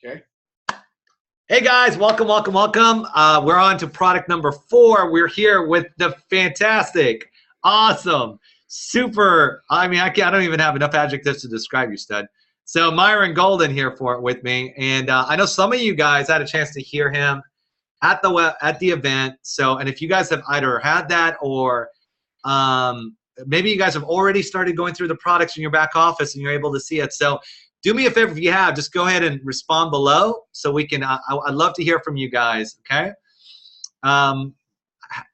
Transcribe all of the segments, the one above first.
Okay. Hey guys, welcome. We're on to product number 4. We're here with the fantastic, awesome, super. I don't even have enough adjectives to describe you, stud. So Myron Golden here with me, and I know some of you guys had a chance to hear him at the event. So, and if you guys have either had that or maybe you guys have already started going through the products in your back office and you're able to see it. So do me a favor, if you have, just go ahead and respond below so we can, I'd love to hear from you guys, okay?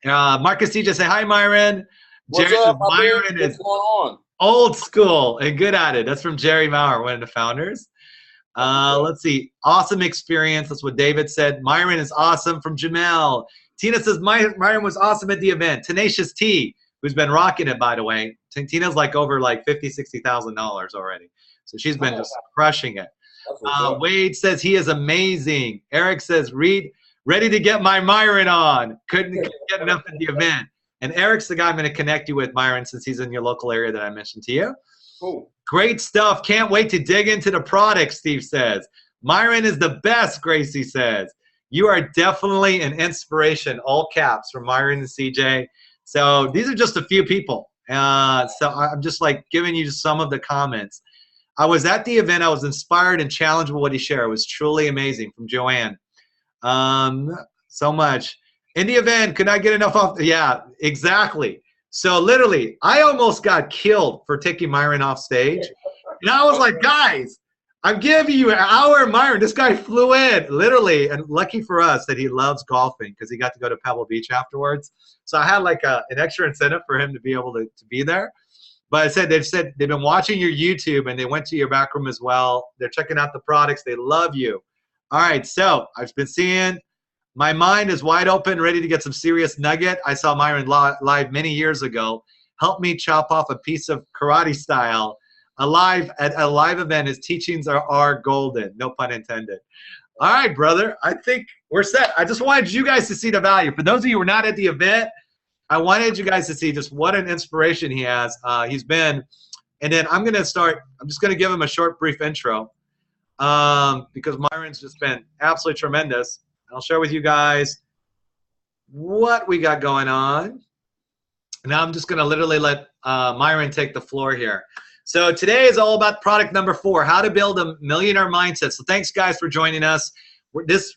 Marcus DJ say, hi, Myron. What's Jerry up, says, Myron is What's going on? old school and good at it. That's from Jerry Maurer, one of the founders. Let's see, awesome experience. That's what David said. Myron is awesome from Jamel. Tina says, Myron was awesome at the event. Tenacious T, who's been rocking it, by the way. Tina's like over like $50,000, $60,000 already. So she's been just crushing it. Wade says he is amazing. Eric says, ready to get my Myron on. Couldn't get enough at the event. And Eric's the guy I'm going to connect you with, Myron, since he's in your local area that I mentioned to you. Cool. Great stuff. Can't wait to dig into the product, Steve says. Myron is the best, Gracie says. You are definitely an inspiration, all caps, from Myron and CJ. So these are just a few people. So I'm just like giving you some of the comments. I was at the event. I was inspired and challenged with what he shared. It was truly amazing, from Joanne. So much. In the event, could I get enough off? Yeah, exactly. So literally, I almost got killed for taking Myron off stage. And I was like, guys, I'm giving you an hour, Myron. This guy flew in, literally. And lucky for us that he loves golfing because he got to go to Pebble Beach afterwards. So I had like an extra incentive for him to be able to be there. But they've been watching your YouTube and they went to your back room as well. They're checking out the products. They love you. All right, so I've been seeing, my mind is wide open, ready to get some serious nugget. I saw Myron live many years ago. Help me chop off a piece of karate style. At a live event, his teachings are golden. No pun intended. All right, brother. I think we're set. I just wanted you guys to see the value. For those of you who were not at the event, I wanted you guys to see just what an inspiration he has. He's been, and then I'm just going to give him a short, brief intro because Myron's just been absolutely tremendous. I'll share with you guys what we got going on. Now I'm just going to literally let Myron take the floor here. So today is all about product number 4, how to build a millionaire mindset. So thanks, guys, for joining us.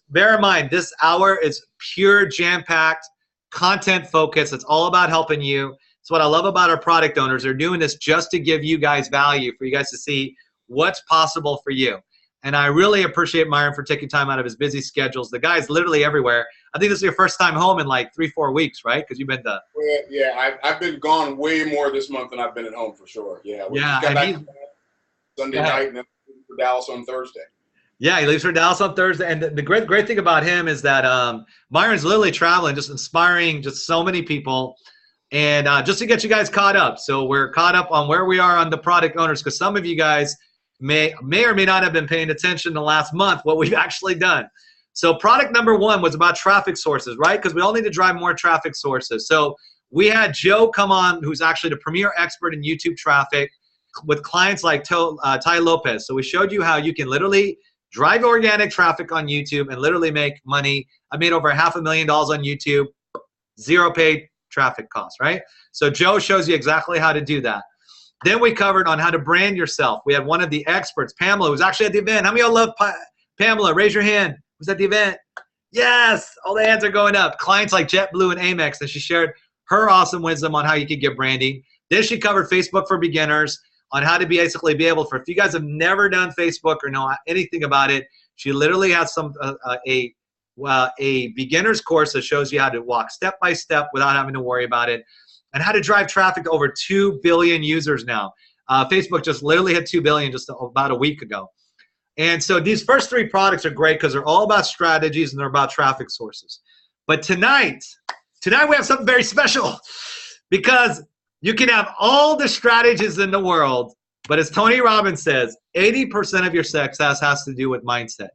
Bear in mind, this hour is pure jam-packed, content focus. It's all about helping you. It's what I love about our product owners. They're doing this just to give you guys value, for you guys to see what's possible for you. And I really appreciate Myron for taking time out of his busy schedules. The guy's literally everywhere. I think this is your first time home in like 3-4 weeks, right? Because you've been to. Yeah, I've been gone way more this month than I've been at home for sure. Yeah. We got back Sunday night and then for Dallas on Thursday. Yeah, he leaves for Dallas on Thursday. And the great thing about him is that Myron's literally traveling, just inspiring just so many people. And just to get you guys caught up. So we're caught up on where we are on the product owners, because some of you guys may or may not have been paying attention the last month, what we've actually done. So product number 1 was about traffic sources, right? Because we all need to drive more traffic sources. So we had Joe come on, who's actually the premier expert in YouTube traffic, with clients like Ty Lopez. So we showed you how you can literally drive organic traffic on YouTube and literally make money. I made over $500,000 on YouTube, 0 paid traffic costs, right? So Joe shows you exactly how to do that. Then we covered on how to brand yourself. We had one of the experts, Pamela, who was actually at the event. How many of y'all love Pamela? Raise your hand. Who's at the event? Yes, all the hands are going up. Clients like JetBlue and Amex, and she shared her awesome wisdom on how you could get branding. Then she covered Facebook for beginners, on how to basically be able, if you guys have never done Facebook or know anything about it, she literally has a beginner's course that shows you how to walk step by step without having to worry about it, and how to drive traffic to over 2 billion users now. Facebook just literally hit 2 billion just about a week ago. And so these first 3 products are great because they're all about strategies and they're about traffic sources. But tonight we have something very special, because you can have all the strategies in the world, but as Tony Robbins says, 80% of your success has to do with mindset.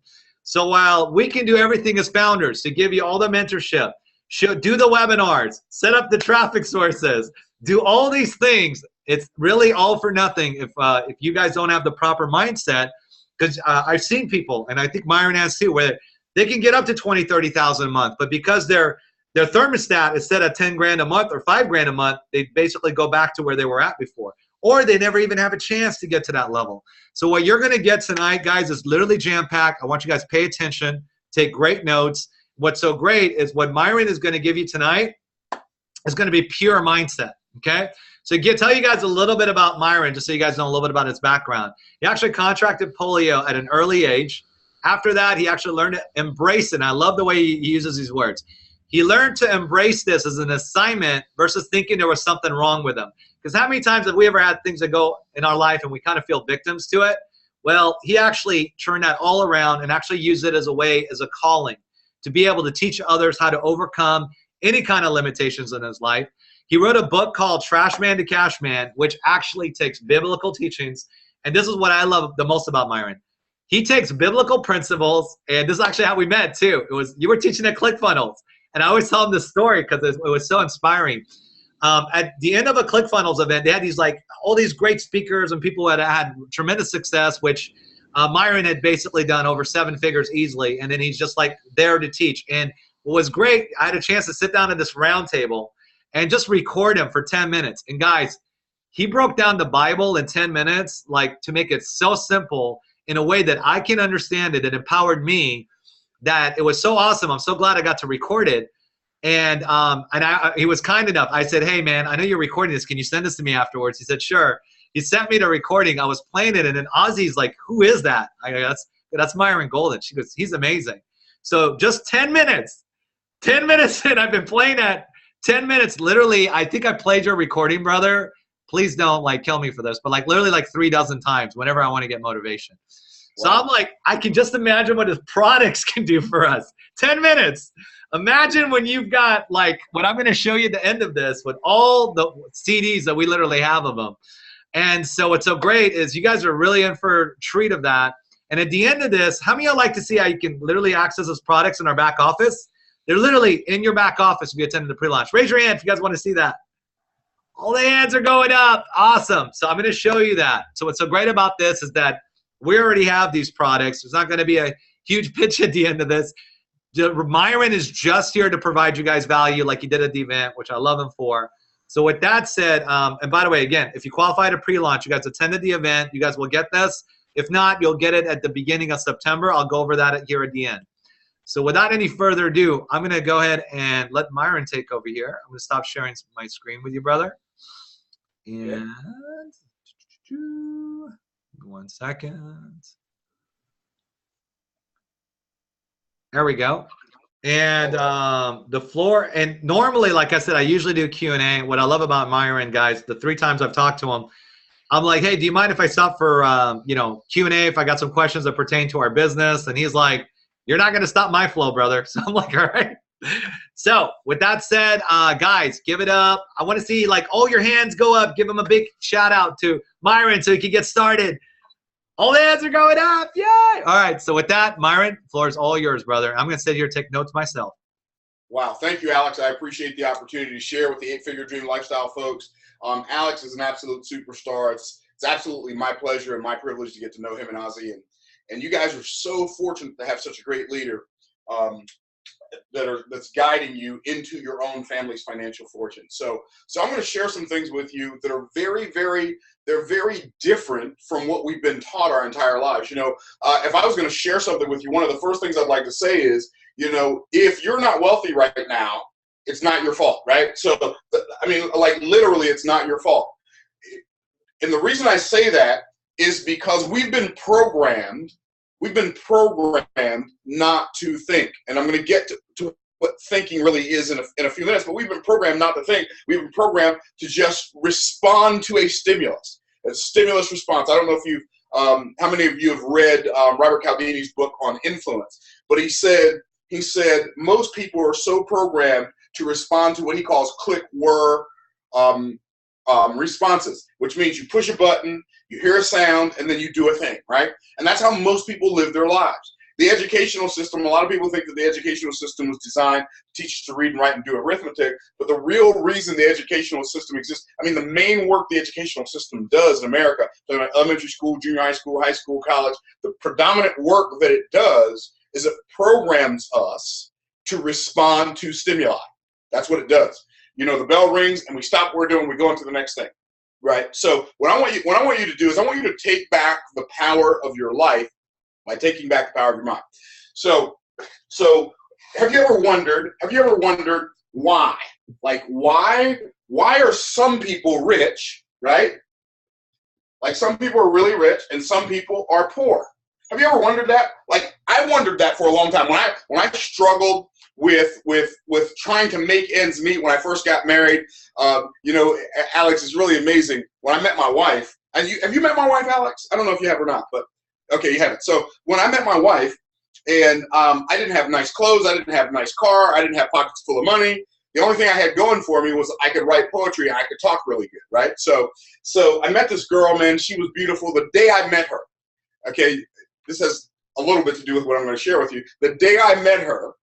So while we can do everything as founders to give you all the mentorship, do the webinars, set up the traffic sources, do all these things, it's really all for nothing if you guys don't have the proper mindset because I've seen people, and I think Myron has too, where they can get up to 20, 30,000 a month, but because their thermostat is set at 10 grand a month or 5 grand a month, they basically go back to where they were at before, or they never even have a chance to get to that level. So what you're going to get tonight, guys, is literally jam-packed. I want you guys to pay attention, take great notes. What's so great is what Myron is going to give you tonight is going to be pure mindset, okay? So tell you guys a little bit about Myron, just so you guys know a little bit about his background. He actually contracted polio at an early age. After that, he actually learned to embrace it. And I love the way he uses these words. He learned to embrace this as an assignment versus thinking there was something wrong with him. Because how many times have we ever had things that go in our life and we kind of feel victims to it? Well, he actually turned that all around and actually used it as a way, as a calling, to be able to teach others how to overcome any kind of limitations in his life. He wrote a book called Trash Man to Cash Man, which actually takes biblical teachings. And this is what I love the most about Myron. He takes biblical principles, and this is actually how we met too. You were teaching at ClickFunnels, and I always tell him this story because it was so inspiring. At the end of a ClickFunnels event, they had all these great speakers and people that had tremendous success, which Myron had basically done over 7 figures easily, and then he's just like there to teach. And what was great, I had a chance to sit down at this round table and just record him for 10 minutes. And guys, he broke down the Bible in 10 minutes, like to make it so simple in a way that I can understand it. It empowered me, that it was so awesome. I'm so glad I got to record it. And he was kind enough. I said, hey man, I know you're recording this. Can you send this to me afterwards? He said, sure. He sent me the recording. I was playing it, and then Ozzy's like, who is that? I go, that's Myron Golden. She goes, he's amazing. So just 10 minutes. 10 minutes in, I've been playing that 10 minutes. Literally, I think I played your recording, brother. Please don't like kill me for this, but like literally like 3 dozen times whenever I want to get motivation. So wow. I'm like, I can just imagine what his products can do for us. 10 minutes. Imagine when you've got like what I'm going to show you at the end of this with all the CDs that we literally have of them. And so what's so great is you guys are really in for a treat of that. And at the end of this, how many of you like to see how you can literally access those products in our back office? They're literally in your back office if you attended the pre-launch. Raise your hand if you guys want to see that. All the hands are going up. Awesome. So I'm going to show you that. So what's so great about this is that we already have these products. There's not going to be a huge pitch at the end of this. Myron is just here to provide you guys value like he did at the event, which I love him for. So with that said, and by the way, again, if you qualify to pre-launch, you guys attended the event, you guys will get this. If not, you'll get it at the beginning of September. I'll go over that here at the end. So without any further ado, I'm going to go ahead and let Myron take over here. I'm going to stop sharing my screen with you, brother. And 1 second. There we go. And the floor, and normally, like I said, I usually do Q&A. What I love about Myron, guys, the 3 times I've talked to him, I'm like, hey, do you mind if I stop for Q&A if I got some questions that pertain to our business? And he's like, you're not going to stop my flow, brother. So I'm like, all right. So with that said, guys, give it up. I want to see like all your hands go up. Give him a big shout out to Myron so he can get started. All the hands are going up. Yay. All right. So with that, Myron, the floor is all yours, brother. I'm going to sit here and take notes myself. Wow. Thank you, Alex. I appreciate the opportunity to share with the 8-Figure Dream Lifestyle folks. Alex is an absolute superstar. It's absolutely my pleasure and my privilege to get to know him and Ozzy. And you guys are so fortunate to have such a great leader that's guiding you into your own family's financial fortune. So I'm going to share some things with you that are very, very, they're very different from what we've been taught our entire lives. You know, if I was going to share something with you, one of the first things I'd like to say is, you know, if you're not wealthy right now, it's not your fault, right? So, I mean, like literally, it's not your fault. And the reason I say that is because we've been programmed not to think. And I'm going to get to what thinking really is in a few minutes, but we've been programmed not to think. We've been programmed to just respond to a stimulus response. I don't know if you've, how many of you have read Robert Cialdini's book on influence, but he said most people are so programmed to respond to what he calls click-whir responses, which means you push a button, you hear a sound, and then you do a thing, right? And that's how most people live their lives. the educational system, a lot of people think that the educational system was designed to teach us to read and write and do arithmetic, but the real reason the educational system exists, I mean, the main work the educational system does in America, elementary school, junior high school, college, the predominant work that it does is it programs us to respond to stimuli. That's what it does. You know, the bell rings and we stop what we're doing, we go into the next thing, right? So what I want you to do is I want you to take back the power of your life by taking back the power of your mind. So have you ever wondered why? Like why are some people rich, right? Like some people are really rich and some people are poor. Have you ever wondered that? Like I wondered that for a long time. When I struggled with trying to make ends meet when I first got married, you know, Alex, is really amazing. When I met my wife, and have you met my wife, Alex? I don't know if you have or not, but okay, you haven't. So when I met my wife, and I didn't have nice clothes, I didn't have a nice car, I didn't have pockets full of money. The only thing I had going for me was I could write poetry and I could talk really good, right? So I met this girl, man. She was beautiful. The day I met her, okay, this has a little bit to do with what I'm going to share with you. The day I met her,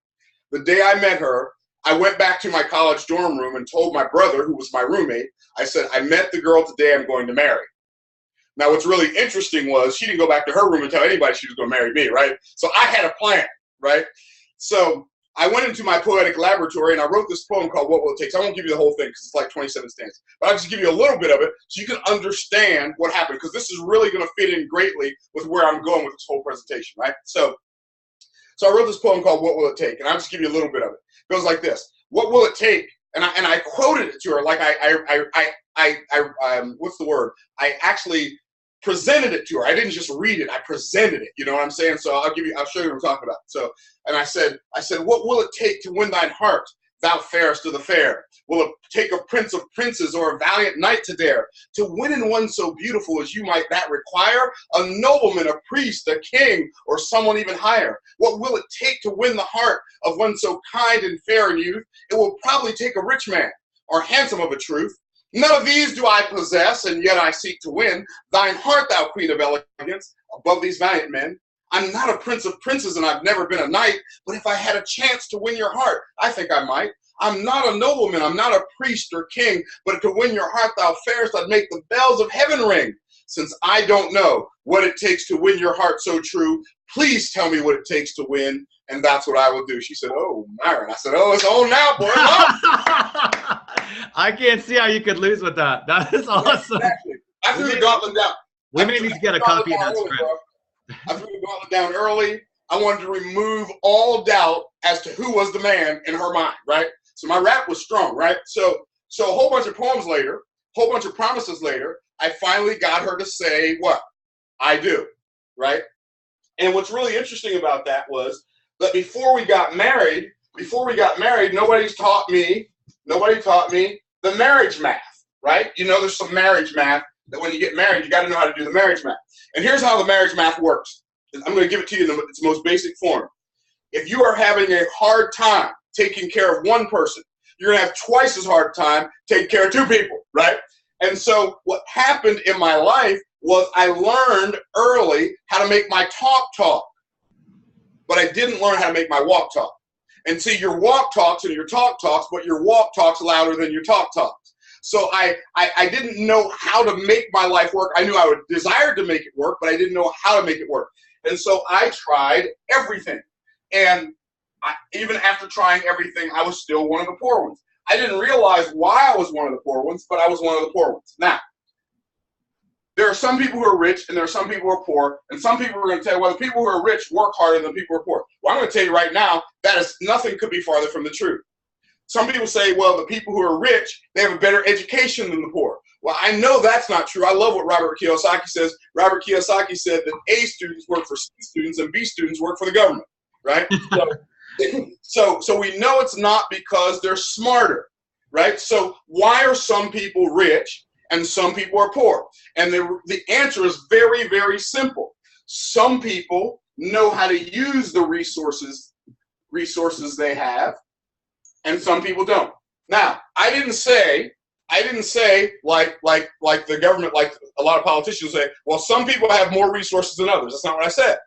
I went back to my college dorm room and told my brother, who was my roommate, I said, I met the girl today I'm going to marry. Now, what's really interesting was she didn't go back to her room and tell anybody she was going to marry me, right? So I had a plan, right? So I went into my poetic laboratory and I wrote this poem called What Will It Take? So I won't give you the whole thing because it's like 27 stanzas, but I'll just give you a little bit of it so you can understand what happened, because this is really going to fit in greatly with where I'm going with this whole presentation, right? So I wrote this poem called What Will It Take? And I'll just give you a little bit of it. It goes like this. What will it take? And I quoted it to her like what's the word? I actually presented it to her. I didn't just read it. I presented it. You know what I'm saying? So I'll show you what I'm talking about. So, and I said, what will it take to win thine heart, thou fairest of the fair? Will it take a prince of princes or a valiant knight to dare to win in one so beautiful as you might that require? A nobleman, a priest, a king, or someone even higher? What will it take to win the heart of one so kind and fair in youth? It will probably take a rich man or handsome of a truth. None of these do I possess, and yet I seek to win thine heart, thou queen of elegance, above these valiant men. I'm not a prince of princes, and I've never been a knight, but if I had a chance to win your heart, I think I might. I'm not a nobleman, I'm not a priest or king, but to win your heart, thou fairest, I'd make the bells of heaven ring. Since I don't know what it takes to win your heart so true, please tell me what it takes to win, and that's what I will do. She said, oh, Myron. I said, oh, it's on now, boy. I can't see how you could lose with that. That is awesome. Exactly. I threw the gauntlet down. We may need to get a copy of that script. I threw the gauntlet down early. I wanted to remove all doubt as to who was the man in her mind, right? So my rap was strong, right? So a whole bunch of poems later, a whole bunch of promises later, I finally got her to say what? I do, right? And what's really interesting about that was that before we got married, nobody taught me the marriage math, right? You know, there's some marriage math that when you get married, you got to know how to do the marriage math. And here's how the marriage math works. I'm going to give it to you in its most basic form. If you are having a hard time taking care of one person, you're going to have twice as hard time taking care of two people, right? And so what happened in my life was I learned early how to make my talk, but I didn't learn how to make my walk talk. And see, your walk talks and your talks, but your walk talks louder than your talks. So I didn't know how to make my life work. I knew I would desire to make it work, but I didn't know how to make it work. And so I tried everything. And even after trying everything, I was still one of the poor ones. I didn't realize why I was one of the poor ones, but I was one of the poor ones. Now, there are some people who are rich and there are some people who are poor, and some people are going to tell you, well, the people who are rich work harder than the people who are poor. Well, I'm going to tell you right now, that is nothing could be farther from the truth. Some people say, well, the people who are rich, they have a better education than the poor. Well, I know that's not true. I love what Robert Kiyosaki says. Robert Kiyosaki said that A students work for C students and B students work for the government, right? So we know it's not because they're smarter, right? So why are some people rich and some people are poor? And the answer is very, very simple. Some people know how to use the resources they have, and some people don't. Now, I didn't say like the government, like a lot of politicians say, well, some people have more resources than others. That's not what I said.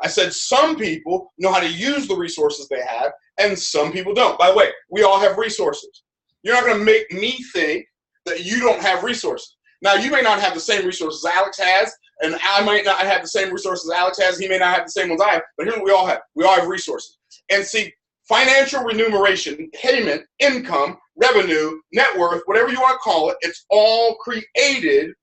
I said some people know how to use the resources they have, and some people don't. By the way, we all have resources. You're not going to make me think that you don't have resources. Now, you may not have the same resources Alex has, and I might not have the same resources Alex has. He may not have the same ones I have, but here's what we all have. We all have resources. And see, financial remuneration, payment, income, revenue, net worth, whatever you want to call it, it's all created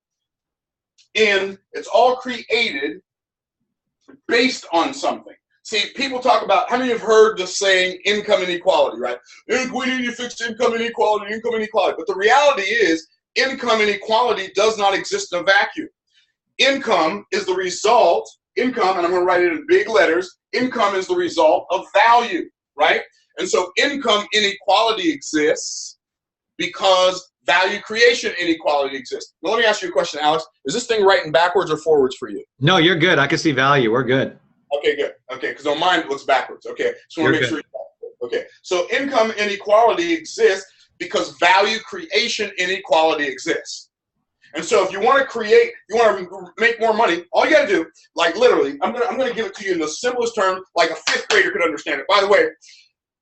based on something. See, people talk about, how many have heard the saying income inequality, right? We need to fix income inequality, income inequality. But the reality is, income inequality does not exist in a vacuum. Income is the result, income, and I'm going to write it in big letters, income is the result of value, right? And so income inequality exists because value creation inequality exists. Now, let me ask you a question, Alex. Is this thing writing backwards or forwards for you? No, you're good. I can see value. We're good. Okay, good. Okay, because on mine it looks backwards. Okay, just want to make sure. Okay, so income inequality exists because value creation inequality exists. And so if you want to create, you want to make more money, all you got to do, like literally, I'm gonna give it to you in the simplest terms, like a fifth grader could understand it. By the way,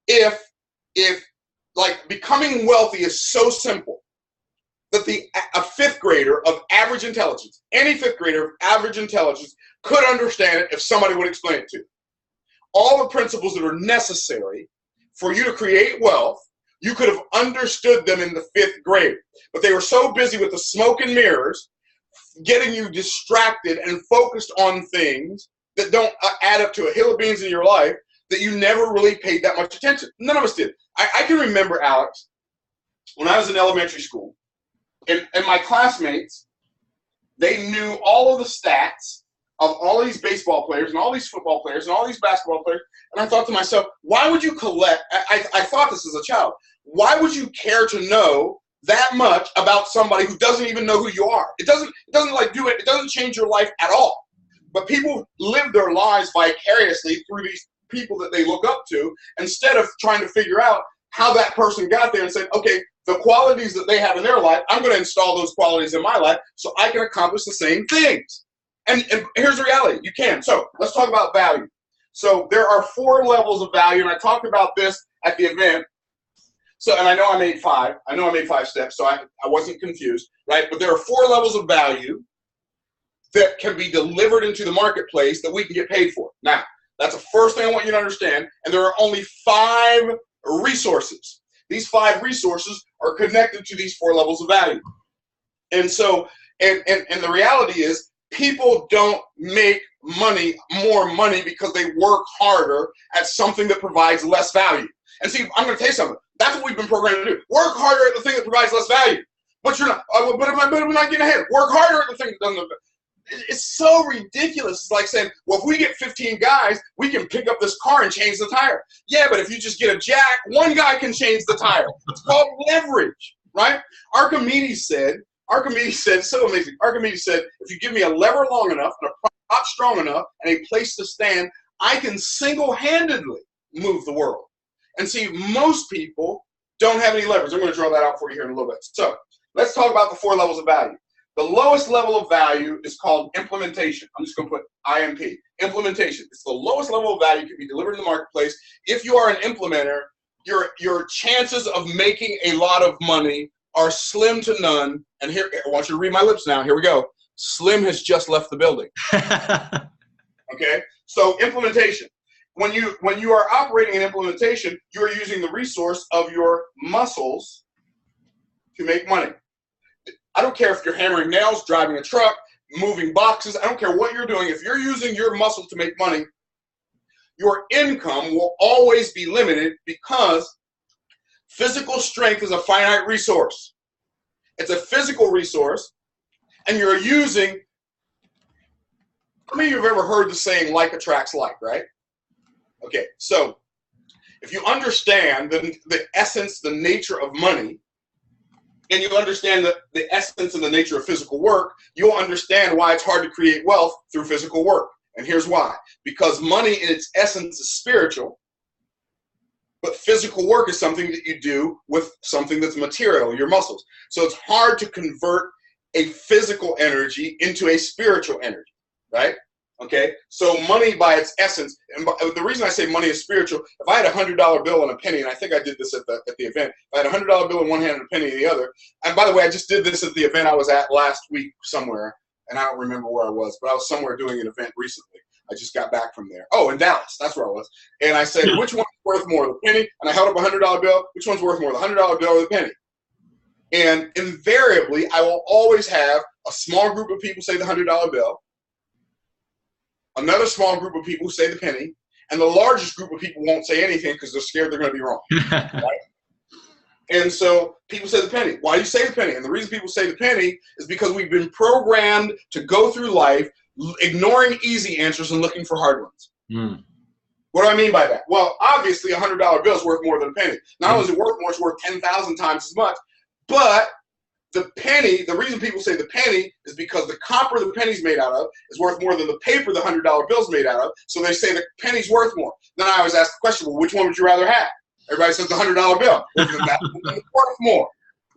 if like becoming wealthy is so simple that a fifth grader of average intelligence, any fifth grader of average intelligence could understand it if somebody would explain it to you. All the principles that are necessary for you to create wealth, you could have understood them in the fifth grade. But they were so busy with the smoke and mirrors, getting you distracted and focused on things that don't add up to a hill of beans in your life, that you never really paid that much attention. None of us did. I can remember, Alex, when I was in elementary school, and my classmates, they knew all of the stats of all these baseball players and all these football players and all these basketball players. And I thought to myself, why would you collect, I thought this as a child, why would you care to know that much about somebody who doesn't even know who you are? It doesn't like do it, it doesn't change your life at all. But people live their lives vicariously through these people that they look up to, instead of trying to figure out how that person got there and said, okay, the qualities that they have in their life, I'm going to install those qualities in my life so I can accomplish the same things. And here's the reality, you can. So let's talk about value. So there are 4 levels of value, and I talked about this at the event. So, and I know I made 5. I know I made 5 steps, so I wasn't confused, right? But there are 4 levels of value that can be delivered into the marketplace that we can get paid for. Now, that's the first thing I want you to understand. And there are only 5 resources. These 5 resources are connected to these 4 levels of value. And so, and the reality is, people don't make more money because they work harder at something that provides less value. And see, I'm going to tell you something. That's what we've been programmed to do. Work harder at the thing that provides less value. But you're not. But we're not getting ahead. Work harder at the thing that doesn't. It's so ridiculous. It's like saying, well, if we get 15 guys, we can pick up this car and change the tire. Yeah, but if you just get a jack, one guy can change the tire. It's called leverage, right? Archimedes said, so amazing. Archimedes said, if you give me a lever long enough and a prop strong enough and a place to stand, I can single-handedly move the world. And see, most people don't have any levers. I'm going to draw that out for you here in a little bit. So let's talk about the 4 levels of value. The lowest level of value is called implementation. I'm just going to put IMP. Implementation. It's the lowest level of value can be delivered in the marketplace. If you are an implementer, your chances of making a lot of money are slim to none. And here, I want you to read my lips now. Here we go. Slim has just left the building. Okay? So implementation. When you are operating in implementation, you are using the resource of your muscles to make money. I don't care if you're hammering nails, driving a truck, moving boxes. I don't care what you're doing. If you're using your muscle to make money, your income will always be limited because physical strength is a finite resource. It's a physical resource, and you're using, how many of you have ever heard the saying, like attracts like, right? Okay, so if you understand the essence, the nature of money, and you understand the essence and the nature of physical work, you'll understand why it's hard to create wealth through physical work. And here's why. Because money in its essence is spiritual, but physical work is something that you do with something that's material, your muscles. So it's hard to convert a physical energy into a spiritual energy, right? Okay, so money by its essence, and the reason I say money is spiritual, if I had $100 bill and a penny, and I think I did this at the event, if I had $100 bill in one hand and a penny in the other, and by the way, I just did this at the event I was at last week somewhere, and I don't remember where I was, but I was somewhere doing an event recently. I just got back from there. Oh, in Dallas, that's where I was. And I said, which one's worth more, the penny? And I held up a $100 bill. Which one's worth more, the $100 bill or the penny? And invariably, I will always have a small group of people say the $100 bill, another small group of people who say the penny, and the largest group of people won't say anything because they're scared they're going to be wrong. Right? And so people say the penny. Why do you say the penny? And the reason people say the penny is because we've been programmed to go through life ignoring easy answers and looking for hard ones. Mm. What do I mean by that? Well, obviously, a $100 bill is worth more than a penny. Not only is it worth more, it's worth 10,000 times as much. But the penny, the reason people say the penny is because the copper the penny's made out of is worth more than the paper the $100 bill's made out of. So they say the penny's worth more. Then I always ask the question, well, which one would you rather have? Everybody says the $100 bill. Well, that's worth more,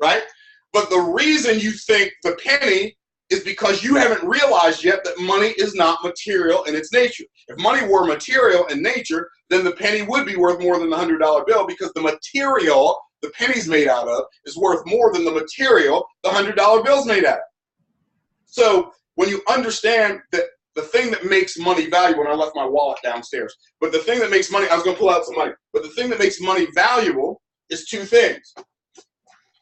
right? But the reason you think the penny is because you haven't realized yet that money is not material in its nature. If money were material in nature, then the penny would be worth more than the $100 bill because the material the penny's made out of is worth more than the material the $100 bill's made out of. So when you understand that the thing that makes money valuable, and I left my wallet downstairs, but the thing that makes money, I was going to pull out some money, but the thing that makes money valuable is two things.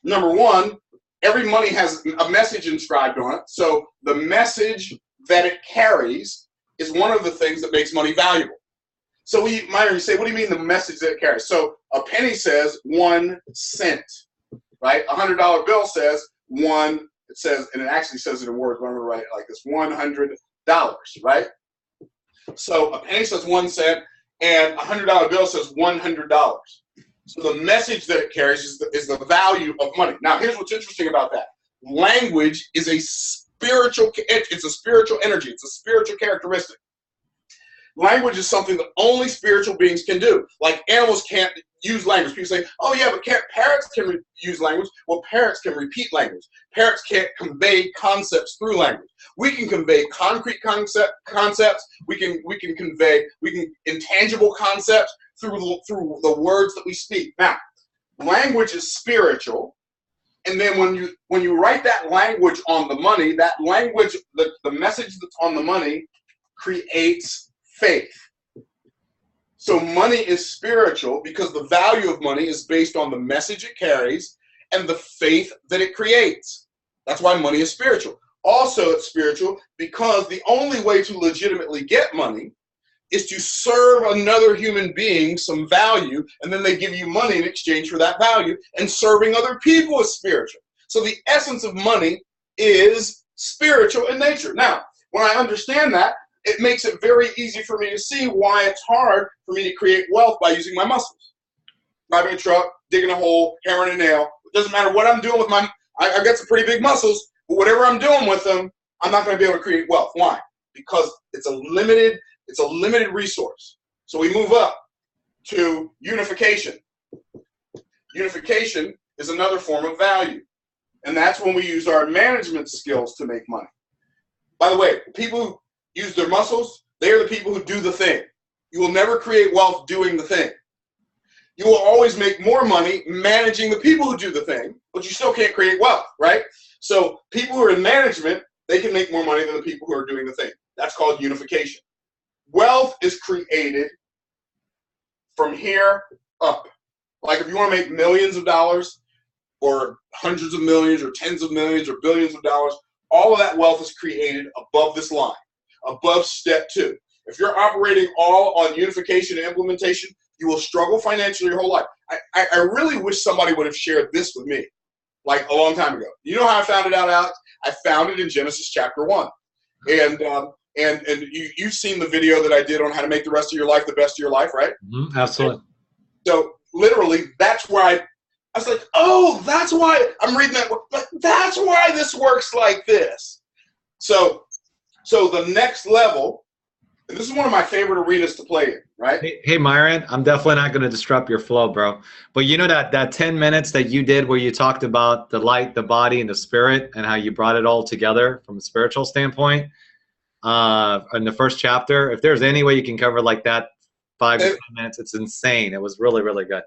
Number one, every money has a message inscribed on it. So the message that it carries is one of the things that makes money valuable. So Myron, you say, what do you mean the message that it carries? So a penny says 1 cent, right? A $100 bill says it says, and it actually says it in words, but I'm going to write it like this, $100, right? So a penny says 1 cent, and a $100 bill says $100. So the message that it carries is the value of money. Now, here's what's interesting about that. Language is a spiritual, it's a spiritual energy. It's a spiritual characteristic. Language is something that only spiritual beings can do. Like animals can't use language. People say, oh yeah, but parrots can use language. Well, parrots can repeat language. Parrots can't convey concepts through language. We can convey concrete concepts. We can convey intangible concepts through the words that we speak. Now, language is spiritual. And then when you write that language on the money, that language, the message that's on the money creates faith. So money is spiritual because the value of money is based on the message it carries and the faith that it creates. That's why money is spiritual. Also, it's spiritual because the only way to legitimately get money is to serve another human being some value, and then they give you money in exchange for that value, and serving other people is spiritual. So the essence of money is spiritual in nature. Now, when I understand that, it makes it very easy for me to see why it's hard for me to create wealth by using my muscles. Driving a truck, digging a hole, hammering a nail. It doesn't matter what I'm doing with I got some pretty big muscles, but whatever I'm doing with them, I'm not going to be able to create wealth. Why? Because it's a limited resource. So we move up to unification. Unification is another form of value. And that's when we use our management skills to make money. By the way, people who use their muscles, they are the people who do the thing. You will never create wealth doing the thing. You will always make more money managing the people who do the thing, but you still can't create wealth, right? So people who are in management, they can make more money than the people who are doing the thing. That's called unification. Wealth is created from here up. Like if you want to make millions of dollars or hundreds of millions or tens of millions or billions of dollars, all of that wealth is created above this line, above step 2. If you're operating all on unification and implementation, you will struggle financially your whole life. I really wish somebody would have shared this with me like a long time ago. You know how I found it out, Alex? I found it in Genesis chapter 1. And you've seen the video that I did on how to make the rest of your life the best of your life, right? Mm-hmm, absolutely. So literally, that's where I was like, oh, that's why I'm reading that. But that's why this works like this. So the next level, and this is one of my favorite arenas to play in, right? Hey, Myron, I'm definitely not going to disrupt your flow, bro. But you know that 10 minutes that you did where you talked about the light, the body, and the spirit and how you brought it all together from a spiritual standpoint? in the first chapter. If there's any way you can cover like that 5 to 10 minutes, it's insane. It was really, really good.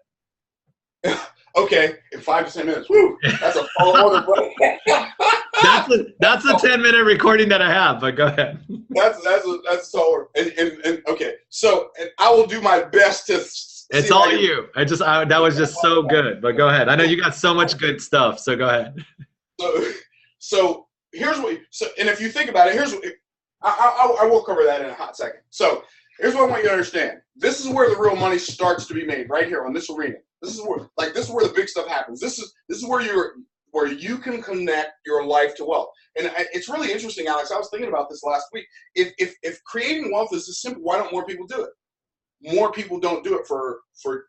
Okay, in 5 to 10 minutes. Woo! That's a full order break. That's a 10-minute recording that I have, but go ahead. That's a order. And okay, so I will do my best to. It's all you. That was just so good. But go ahead. I know you got so much good stuff. So go ahead. So here's what. And if you think about it, here's what. I will cover that in a hot second. So here's what I want you to understand. This is where the real money starts to be made, right here on this arena. This is where the big stuff happens. This is where you can connect your life to wealth. And it's really interesting, Alex. I was thinking about this last week. If creating wealth is this simple, why don't more people do it? More people don't do it for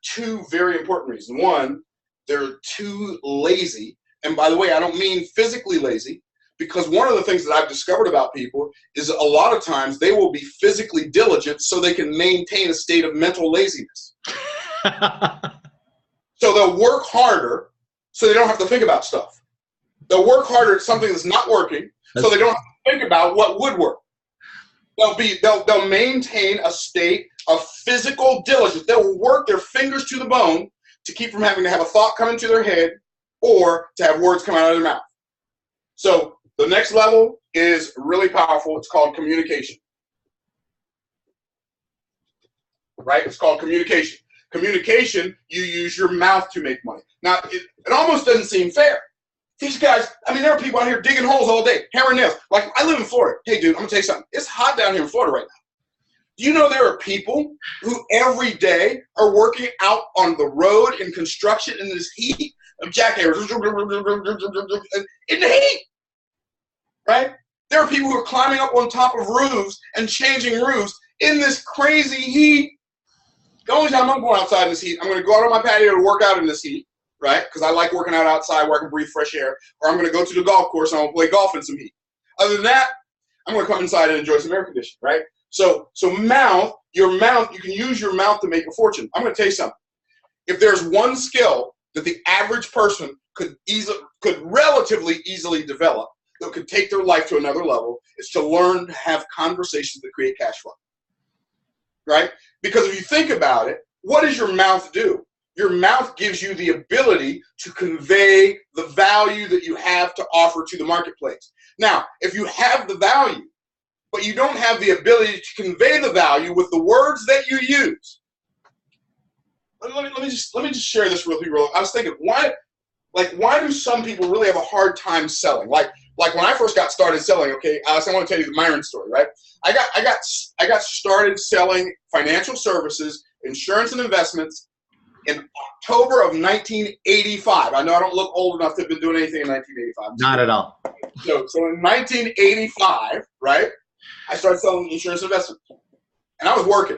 two very important reasons. One, they're too lazy. And by the way, I don't mean physically lazy, because one of the things that I've discovered about people is a lot of times they will be physically diligent so they can maintain a state of mental laziness. So they'll work harder so they don't have to think about stuff. They'll work harder at something that's not working so they don't have to think about what would work. They'll maintain a state of physical diligence. They'll work their fingers to the bone to keep from having to have a thought come into their head or to have words come out of their mouth. So the next level is really powerful. It's called communication. Right? It's called communication. Communication, you use your mouth to make money. Now, it almost doesn't seem fair. These guys, I mean, there are people out here digging holes all day, hammering nails. Like, I live in Florida. Hey, dude, I'm going to tell you something. It's hot down here in Florida right now. Do you know there are people who every day are working out on the road in construction in this heat of jackhammers in the heat, right? There are people who are climbing up on top of roofs and changing roofs in this crazy heat. The only time I'm going outside in this heat, I'm going to go out on my patio to work out in this heat, right? Because I like working out outside where I can breathe fresh air. Or I'm going to go to the golf course and I'm going to play golf in some heat. Other than that, I'm going to come inside and enjoy some air conditioning, right? So your mouth, you can use your mouth to make a fortune. I'm going to tell you something. If there's one skill that the average person could relatively easily develop that could take their life to another level, it's to learn to have conversations that create cash flow, right? Because if you think about it, what does your mouth do? Your mouth gives you the ability to convey the value that you have to offer to the marketplace. Now, if you have the value, but you don't have the ability to convey the value with the words that you use. Let me just share this real quick. I was thinking, why do some people really have a hard time selling? Like when I first got started selling, okay, Alice, I want to tell you the Myron story, right? I got started selling financial services, insurance and investments in October of 1985. I know I don't look old enough to have been doing anything in 1985. Not at all. So in 1985, right, I started selling insurance and investments. And I was working.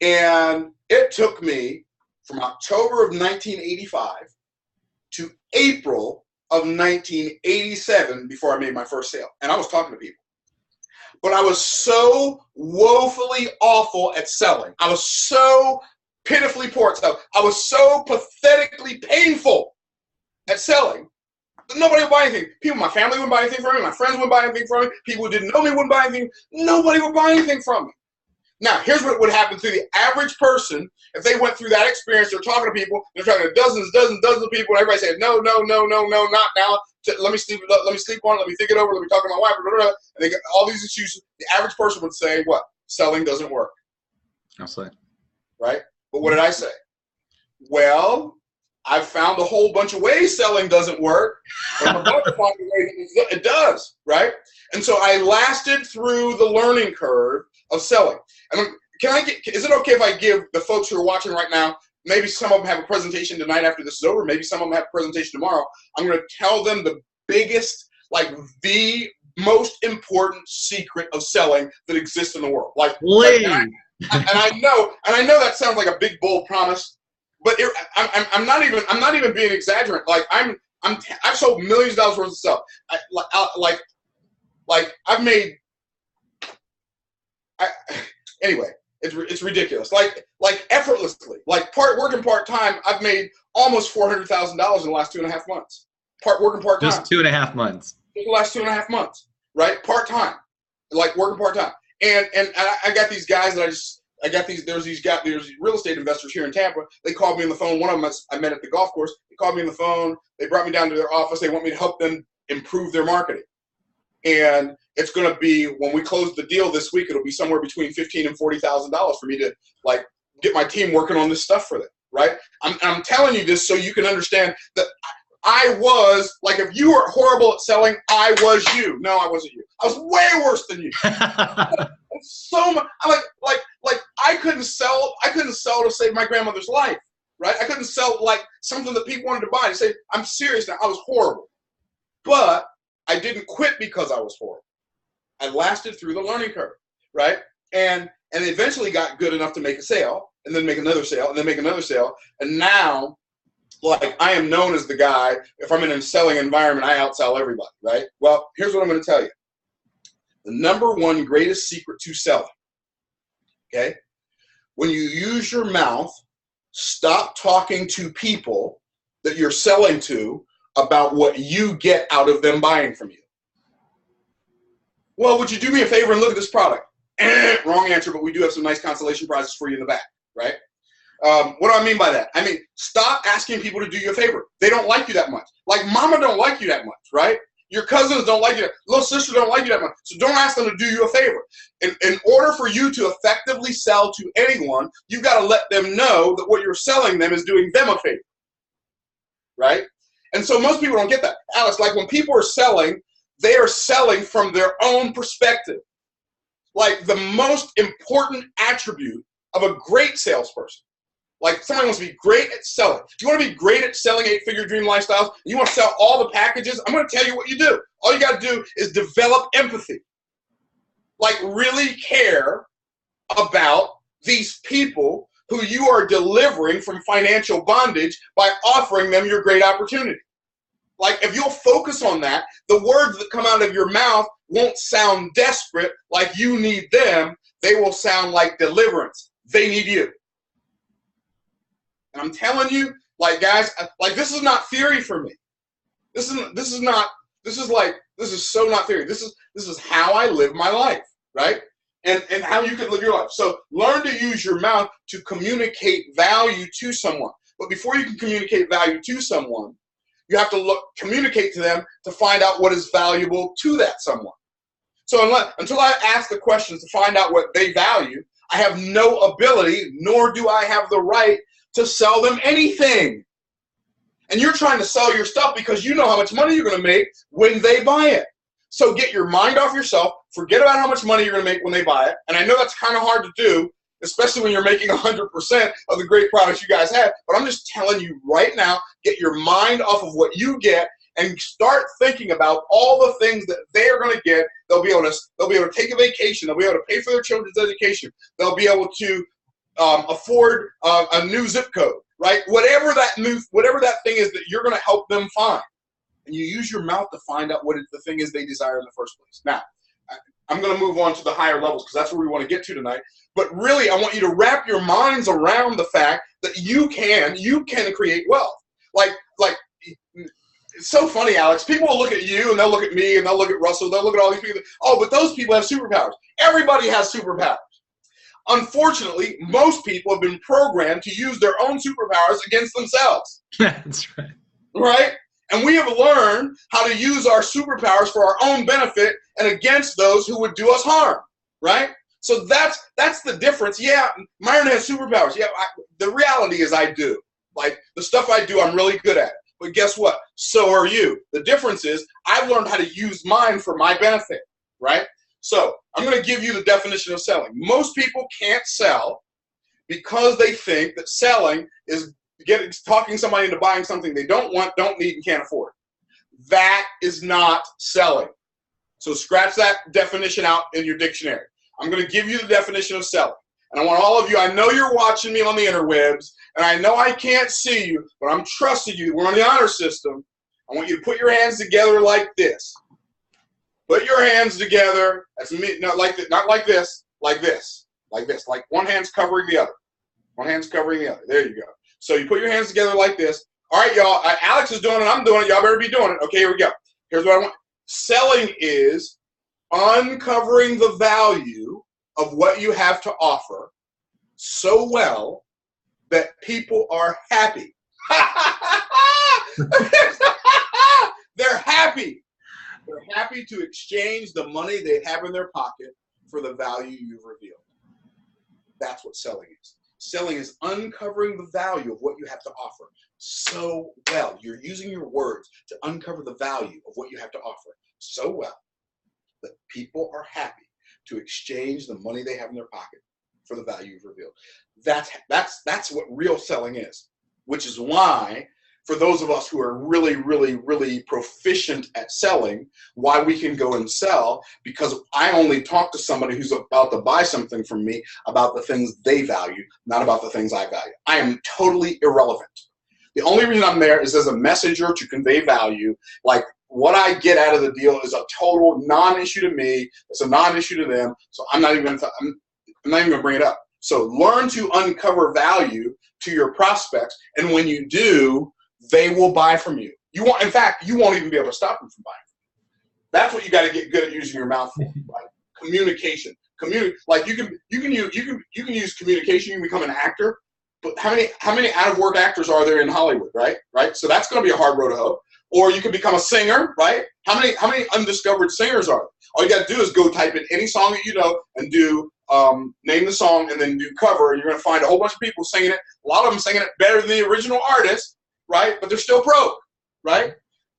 And it took me from October of 1985 to April of 1987 before I made my first sale. And I was talking to people. But I was so woefully awful at selling. I was so pitifully poor at selling. I was so pathetically painful at selling that nobody would buy anything. People in my family wouldn't buy anything from me. My friends wouldn't buy anything from me. People who didn't know me wouldn't buy anything. Nobody would buy anything from me. Now, here's what would happen to the average person if they went through that experience. They're talking to people. They're talking to dozens of people. And everybody says, no, not now. Let me sleep on it. Let me think it over. Let me talk to my wife. Blah, blah, blah. And they get all these excuses. The average person would say, what? Selling doesn't work. Absolutely. Right? But what did I say? Well, I've found a whole bunch of ways selling doesn't work. And I'm about to find a way that it does. Right? And so I lasted through the learning curve of selling. And is it okay if I give the folks who are watching right now, maybe some of them have a presentation tonight after this is over, maybe some of them have a presentation tomorrow, I'm going to tell them the biggest, the most important secret of selling that exists in the world. And I know that sounds like a big bold promise, but I'm not even being exaggerant. I've sold millions of dollars worth of stuff. I've made. Anyway, it's ridiculous. Effortlessly, working part time, I've made almost $400,000 in the last 2.5 months. Working part time. Just 2.5 months. The last 2.5 months, right? Part time. like working part-time. And I got these guys that there's real estate investors here in Tampa. They called me on the phone. One of them I met at the golf course. They called me on the phone. They brought me down to their office. They want me to help them improve their marketing. And it's going to be, when we close the deal this week, it'll be somewhere between $15,000 and $40,000 for me to like get my team working on this stuff for them, right? I'm telling you this so you can understand that I was, like, if you were horrible at selling, I was you. No, I wasn't you. I was way worse than you. So much, like I couldn't sell to save my grandmother's life, right? I couldn't sell like something that people wanted to buy. To say, I'm serious now. I was horrible. But I didn't quit because I was horrible. I lasted through the learning curve, right? And eventually got good enough to make a sale, and then make another sale, and then make another sale. And now, like, I am known as the guy, if I'm in a selling environment, I outsell everybody, right? Well, here's what I'm going to tell you. The number one greatest secret to selling, okay? When you use your mouth, stop talking to people that you're selling to about what you get out of them buying from you. Well, would you do me a favor and look at this product? Wrong answer, but we do have some nice consolation prizes for you in the back, right? What do I mean by that? I mean, stop asking people to do you a favor. They don't like you that much. Like, mama don't like you that much, right? Your cousins don't like you. Little sister don't like you that much. So don't ask them to do you a favor. In order for you to effectively sell to anyone, you've got to let them know that what you're selling them is doing them a favor, right? And so most people don't get that. Alex, like, when people are selling, they are selling from their own perspective. Like, the most important attribute of a great salesperson, like, somebody wants to be great at selling. If you want to be great at selling 8-figure dream lifestyles, and you want to sell all the packages, I'm going to tell you what you do. All you got to do is develop empathy. Like, really care about these people who you are delivering from financial bondage by offering them your great opportunity. Like, if you'll focus on that, the words that come out of your mouth won't sound desperate like you need them. They will sound like deliverance. They need you. And I'm telling you, like, guys, like, this is not theory for me. This is so not theory. This is how I live my life, right? And how you can live your life. So learn to use your mouth to communicate value to someone. But before you can communicate value to someone, you have to communicate to them to find out what is valuable to that someone. So until I ask the questions to find out what they value, I have no ability, nor do I have the right to sell them anything. And you're trying to sell your stuff because you know how much money you're going to make when they buy it. So get your mind off yourself. Forget about how much money you're going to make when they buy it. And I know that's kind of hard to do, especially when you're making 100% of the great products you guys have. But I'm just telling you right now, get your mind off of what you get and start thinking about all the things that they are going to get. They'll be able to take a vacation. They'll be able to pay for their children's education. They'll be able to afford a new zip code, right? Whatever that thing is that you're going to help them find. And you use your mouth to find out what the thing is they desire in the first place. Now, I'm going to move on to the higher levels because that's where we want to get to tonight. But really, I want you to wrap your minds around the fact that you can create wealth. Like it's so funny, Alex. People will look at you and they'll look at me and they'll look at Russell. They'll look at all these people. Oh, but those people have superpowers. Everybody has superpowers. Unfortunately, most people have been programmed to use their own superpowers against themselves. That's right. Right? And we have learned how to use our superpowers for our own benefit and against those who would do us harm. Right? So that's the difference. Yeah, Myron has superpowers. Yeah, the reality is I do. Like, the stuff I do, I'm really good at it. But guess what? So are you. The difference is I've learned how to use mine for my benefit. Right? So I'm going to give you the definition of selling. Most people can't sell because they think that selling is talking somebody into buying something they don't want, don't need, and can't afford. That is not selling. So scratch that definition out in your dictionary. I'm going to give you the definition of selling. And I want all of you, I know you're watching me on the interwebs, and I know I can't see you, but I'm trusting you. We're on the honor system. I want you to put your hands together like this. Put your hands together. That's me. Not like this. Not like this. Like this. Like this. Like one hand's covering the other. One hand's covering the other. There you go. So you put your hands together like this. All right, y'all. Alex is doing it. I'm doing it. Y'all better be doing it. Okay, here we go. Here's what I want. Selling is uncovering the value of what you have to offer so well that people are happy. They're happy. They're happy to exchange the money they have in their pocket for the value you've revealed. That's what selling is. Selling is uncovering the value of what you have to offer so well. You're using your words to uncover the value of what you have to offer so well that people are happy to exchange the money they have in their pocket for the value you've revealed. That's what real selling is, which is why, for those of us who are really, really, really proficient at selling, why we can go and sell, because I only talk to somebody who's about to buy something from me about the things they value, not about the things I value. I am totally irrelevant. The only reason I'm there is as a messenger to convey value. Like, what I get out of the deal is a total non-issue to me. It's a non-issue to them. So I'm not even going to bring it up. So learn to uncover value to your prospects, and when you do, they will buy from you. In fact, you won't even be able to stop them from buying. That's what you got to get good at using your mouth for. Right? Communication. Like you can use communication. You can become an actor, but how many out of work actors are there in Hollywood? Right. So that's going to be a hard road to hoe. Or you can become a singer. Right. How many undiscovered singers are there? All you got to do is go type in any song that you know and do name the song and then do cover, and you're going to find a whole bunch of people singing it. A lot of them singing it better than the original artist. Right? But they're still broke, right?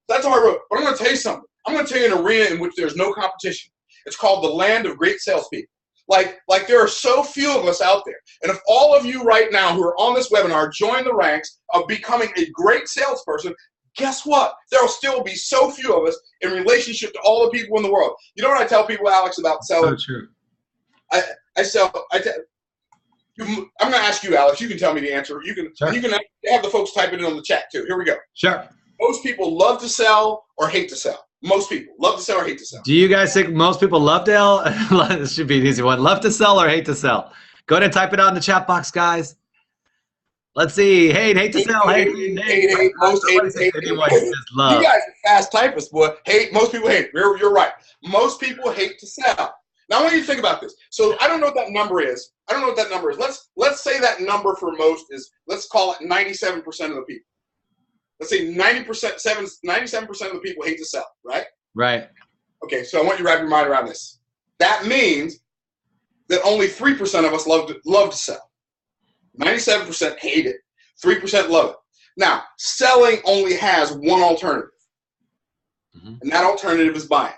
That's how I wrote. But I'm going to tell you something. I'm going to tell you an arena in which there's no competition. It's called the land of great salespeople. Like there are so few of us out there. And if all of you right now who are on this webinar join the ranks of becoming a great salesperson, guess what? There will still be so few of us in relationship to all the people in the world. You know what I tell people, Alex, about selling? So true. I'm going to ask you, Alex. You can tell me the answer. You can have the folks type it in on the chat too. Here we go. Sure. Most people love to sell or hate to sell. Most people love to sell or hate to sell. Do you guys think most people love to sell? This should be an easy one. Love to sell or hate to sell? Go ahead and type it out in the chat box, guys. Let's see. Hate to sell. Hate. Most hate. Anyone says love. You guys are fast typists, boy. Hate. Most people hate. You're right. Most people hate to sell. Now I want you to think about this. So I don't know what that number is. Let's say that number for most is, let's call it 97% of the people. Let's say 97% of the people hate to sell, right? Right. Okay, so I want you to wrap your mind around this. That means that only 3% of us love to sell. 97% hate it. 3% love it. Now, selling only has one alternative. And that alternative is buying.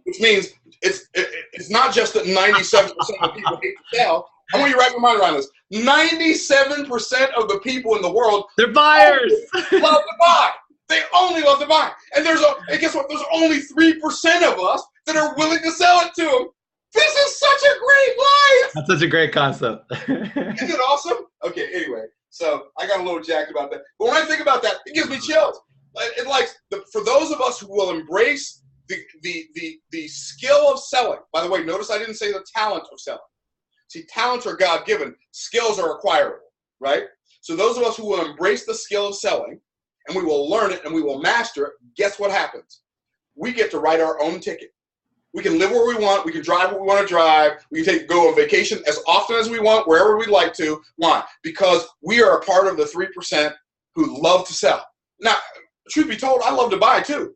Which means it's not just that 97% of people hate to sell. I want you to wrap your mind around this. 97% of the people in the world, they're buyers, love to buy. They only love to buy. And guess what? There's only 3% of us that are willing to sell it to them. This is such a great life. That's such a great concept. Isn't it awesome? Okay, anyway, so I got a little jacked about that. But when I think about that, it gives me chills. For those of us who will embrace the skill of selling. By the way, notice I didn't say the talent of selling. See, talents are God-given. Skills are acquirable, right? So those of us who will embrace the skill of selling, and we will learn it and we will master it, guess what happens? We get to write our own ticket. We can live where we want. We can drive what we want to drive. We can go on vacation as often as we want, wherever we'd like to. Why? Because we are a part of the 3% who love to sell. Now, truth be told, I love to buy too.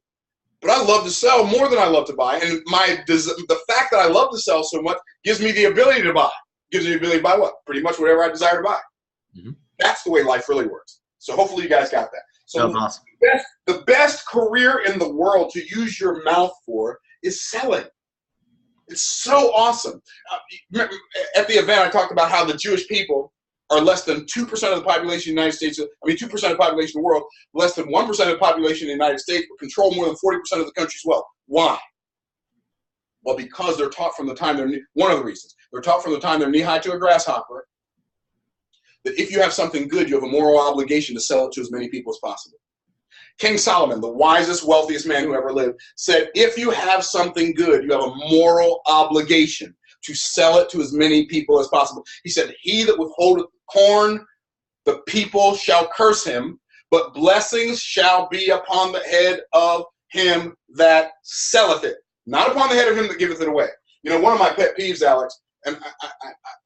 But I love to sell more than I love to buy. And the fact that I love to sell so much gives me the ability to buy. Gives me the ability to buy what? Pretty much whatever I desire to buy. That's the way life really works. So hopefully you guys got that. So awesome. The best career in the world to use your mouth for is selling. It's so awesome. At the event, I talked about how the Jewish people are less than 2% of the population of the United States. 2% of the population of the world, less than 1% of the population in the United States, but control more than 40% of the country's wealth. Why? Well, because they're taught from the time one of the reasons, they're taught from the time they're knee-high to a grasshopper, that if you have something good, you have a moral obligation to sell it to as many people as possible. King Solomon, the wisest, wealthiest man who ever lived, said, if you have something good, you have a moral obligation to sell it to as many people as possible. He said, he that withholdeth corn, the people shall curse him, but blessings shall be upon the head of him that selleth it. Not upon the head of him that giveth it away. You know, one of my pet peeves, Alex, and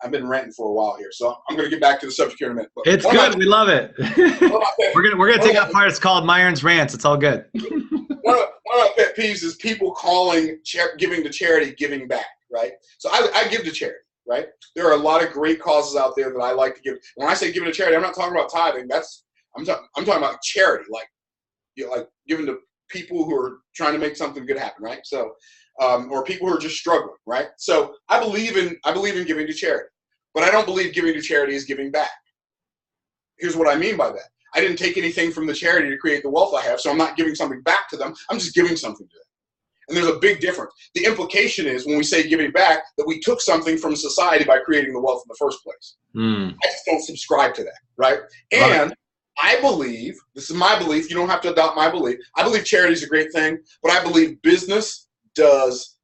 I've been ranting for a while here, so I'm going to get back to the subject here in a minute. But it's good. We love it. we're gonna take that part. It's called Myron's Rants. It's all good. One of my pet peeves is people calling giving to charity giving back, right? So I give to charity, right? There are a lot of great causes out there that I like to give. When I say giving to charity, I'm not talking about tithing. I'm talking about charity, like giving to people who are trying to make something good happen, right? So, or people who are just struggling, right? So I believe in giving to charity, but I don't believe giving to charity is giving back. Here's what I mean by that. I didn't take anything from the charity to create the wealth I have, so I'm not giving something back to them. I'm just giving something to them. And there's a big difference. The implication is when we say giving back that we took something from society by creating the wealth in the first place. I just don't subscribe to that, right? And I believe, this is my belief, you don't have to adopt my belief. I believe charity is a great thing, but I believe business does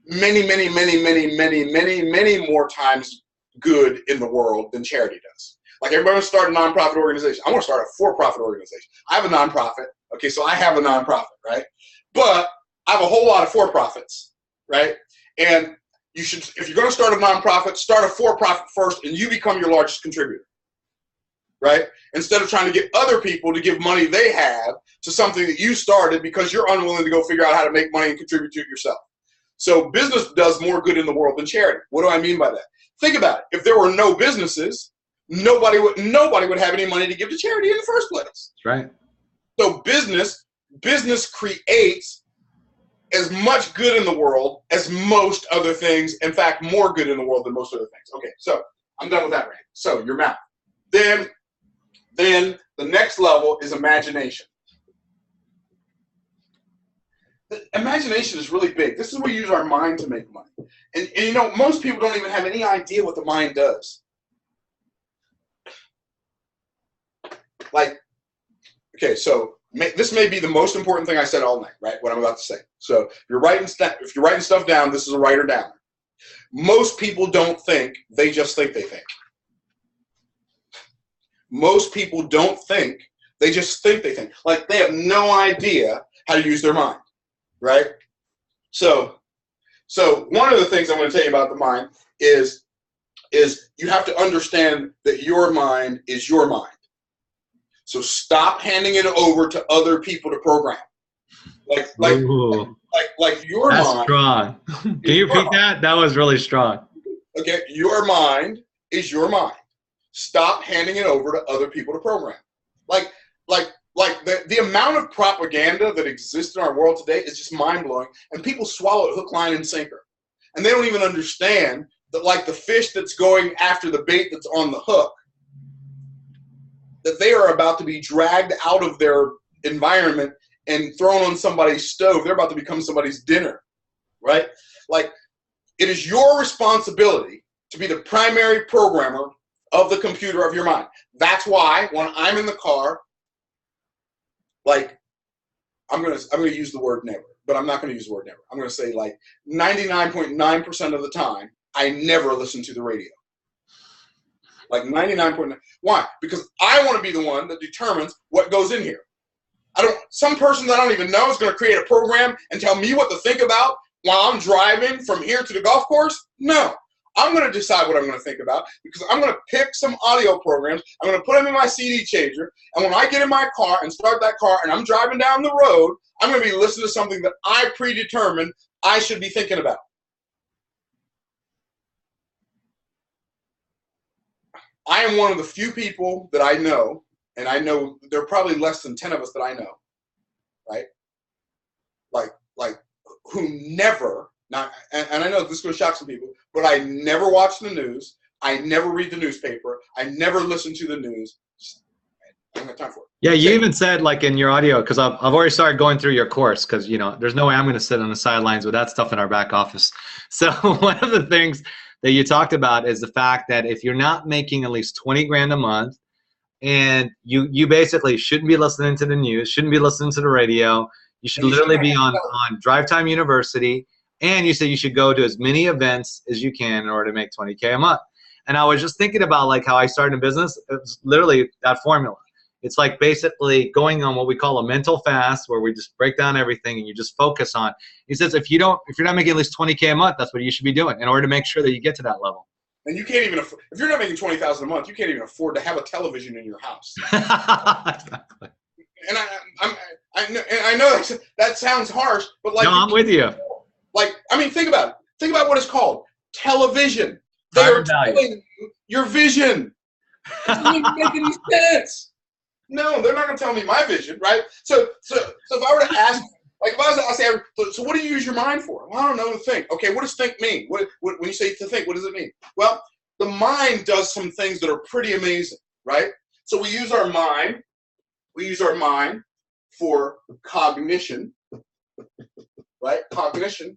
many, many, many, many, many, many, many more times good in the world than charity does. Like everybody wants to start a nonprofit organization. I want to start a for-profit organization. I have a nonprofit. Okay, so I have a nonprofit, right? But I have a whole lot of for-profits, right? And you should, if you're going to start a nonprofit, start a for-profit first, and you become your largest contributor, right? Instead of trying to get other people to give money they have to something that you started because you're unwilling to go figure out how to make money and contribute to it yourself. So business does more good in the world than charity. What do I mean by that? Think about it. If there were no businesses, nobody would have any money to give to charity in the first place. That's right. So business creates as much good in the world as most other things. In fact, more good in the world than most other things. Okay, so I'm done with that rant. So your mouth. Then the next level is imagination. Imagination is really big. This is where we use our mind to make money. And you know, most people don't even have any idea what the mind does. Like, okay, so this may be the most important thing I said all night, right? What I'm about to say. So if you're writing stuff down, this is a writer down. Most people don't think, they just think they think. Most people don't think, they just think they think. Like they have no idea how to use their mind, right? So one of the things I'm going to tell you about the mind is you have to understand that your mind is your mind. So stop handing it over to other people to program. Like your That's mind. Strong. Can you repeat that? That was really strong. Okay, your mind is your mind. Stop handing it over to other people to program. Like the amount of propaganda that exists in our world today is just mind-blowing, and people swallow it hook, line, and sinker. And they don't even understand that, like the fish that's going after the bait that's on the hook, that they are about to be dragged out of their environment and thrown on somebody's stove. They're about to become somebody's dinner, right? Like, it is your responsibility to be the primary programmer of the computer of your mind. That's why when I'm in the car, like, I'm gonna use the word never, but I'm not gonna use the word never. I'm gonna say like 99.9% of the time, I never listen to the radio. Like 99.9. Why? Because I want to be the one that determines what goes in here. Some person that I don't even know is going to create a program and tell me what to think about while I'm driving from here to the golf course? No. I'm going to decide what I'm going to think about because I'm going to pick some audio programs. I'm going to put them in my CD changer. And when I get in my car and start that car and I'm driving down the road, I'm going to be listening to something that I predetermined I should be thinking about. I am one of the few people that I know, and I know there are probably less than 10 of us that I know, right? Like who never, and I know this is going to shock some people, but I never watch the news. I never read the newspaper. I never listen to the news. I don't have time for it. Yeah, you even said like in your audio, because I've already started going through your course, because you know there's no way I'm going to sit on the sidelines with that stuff in our back office. So one of the things that you talked about is the fact that if you're not making at least 20 grand a month, and you basically shouldn't be listening to the news, shouldn't be listening to the radio, you should literally be on Drive Time University, and you said you should go to as many events as you can in order to make 20K a month. And I was just thinking about like how I started a business. It was literally that formula. It's like basically going on what we call a mental fast, where we just break down everything and you just focus on. He says if you're not making at least 20K a month, that's what you should be doing in order to make sure that you get to that level. And you can't even afford, if you're not making $20,000 a month, you can't even afford to have a television in your house. Exactly. And I know that sounds harsh, but like, no, I'm with you. Like, I mean, think about it. Think about what it's called. Television. They are telling your vision. It doesn't even make any sense. No, they're not going to tell me my vision, right? So if I were to ask, like, if I was to ask, so what do you use your mind for? Well, I don't know, to think. Okay, what does think mean? When you say to think, what does it mean? Well, the mind does some things that are pretty amazing, right? So we use our mind. We use our mind for cognition, right? Cognition.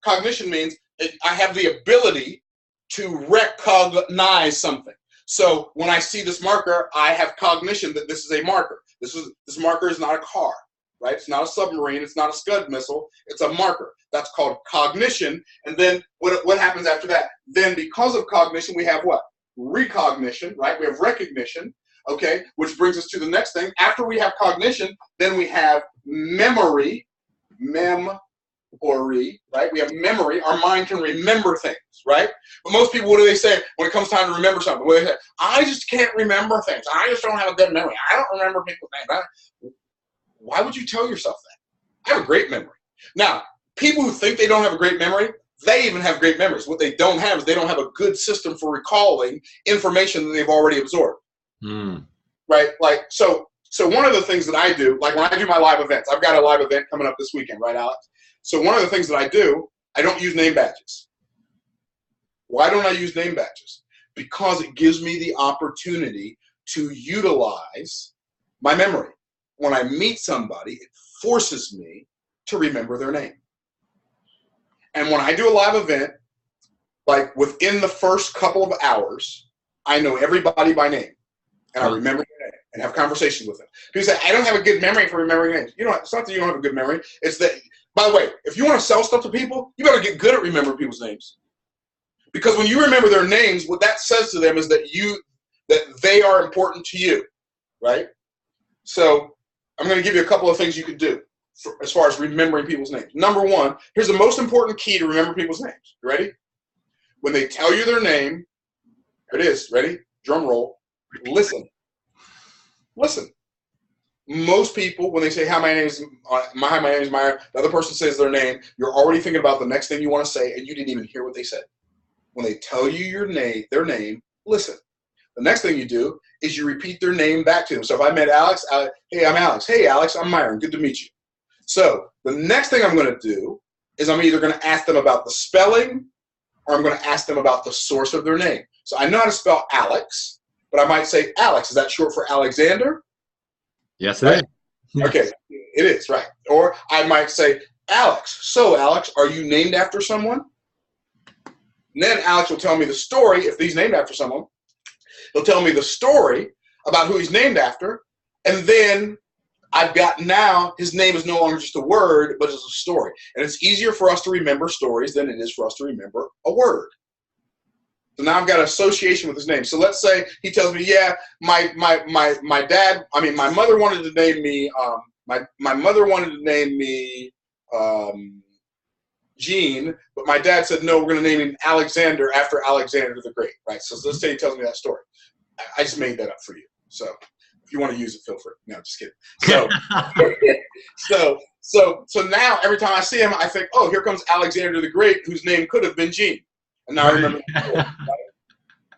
Cognition means I have the ability to recognize something. So when I see this marker, I have cognition that this is a marker. This marker is not a car, right? It's not a submarine. It's not a Scud missile. It's a marker. That's called cognition. And then what happens after that? Then because of cognition, we have what? Recognition, right? We have recognition, okay? Which brings us to the next thing. After we have cognition, then we have memory, right? We have memory. Our mind can remember things, right? But most people, what do they say when it comes time to remember something? What do they say? I just can't remember things. I just don't have a good memory. I don't remember people's names. Why would you tell yourself that? I have a great memory. Now, people who think they don't have a great memory, they even have great memories. What they don't have is they don't have a good system for recalling information that they've already absorbed. Right? Like, so one of the things that I do, like when I do my live events, I've got a live event coming up this weekend, right, Alex? So one of the things that I do, I don't use name badges. Why don't I use name badges? Because it gives me the opportunity to utilize my memory. When I meet somebody, it forces me to remember their name. And when I do a live event, like within the first couple of hours, I know everybody by name. And I remember their name and have conversations with them. People say, I don't have a good memory for remembering names. It's not that you don't have a good memory. It's that, by the way, if you want to sell stuff to people, you better get good at remembering people's names. Because when you remember their names, what that says to them is that they are important to you, right? So I'm going to give you a couple of things you could do as far as remembering people's names. Number one, here's the most important key to remember people's names. You ready? When they tell you their name, here it is. Ready? Drum roll. Listen. Listen. Most people, when they say, hi, my name is Meyer, the other person says their name, you're already thinking about the next thing you want to say, and you didn't even hear what they said. When they tell you their name, listen. The next thing you do is you repeat their name back to them. So if I met Alex, hey, I'm Alex. Hey, Alex, I'm Myron. Good to meet you. So the next thing I'm going to do is I'm either going to ask them about the spelling or I'm going to ask them about the source of their name. So I know how to spell Alex, but I might say Alex. Is that short for Alexander? Yes, it is. Okay, it is, right. Or I might say, Alex. So, Alex, are you named after someone? And then Alex will tell me the story. If he's named after someone, he'll tell me the story about who he's named after. And then I've got now, his name is no longer just a word, but it's a story. And it's easier for us to remember stories than it is for us to remember a word. So now I've got an association with his name. So let's say he tells me, yeah, my mother wanted to name me, my mother wanted to name me Gene, but my dad said, no, we're going to name him Alexander after Alexander the Great, right? So let's say he tells me that story. I just made that up for you. So if you want to use it, feel free. No, just kidding. So now every time I see him, I think, oh, here comes Alexander the Great, whose name could have been Gene. And now I remember the story, right?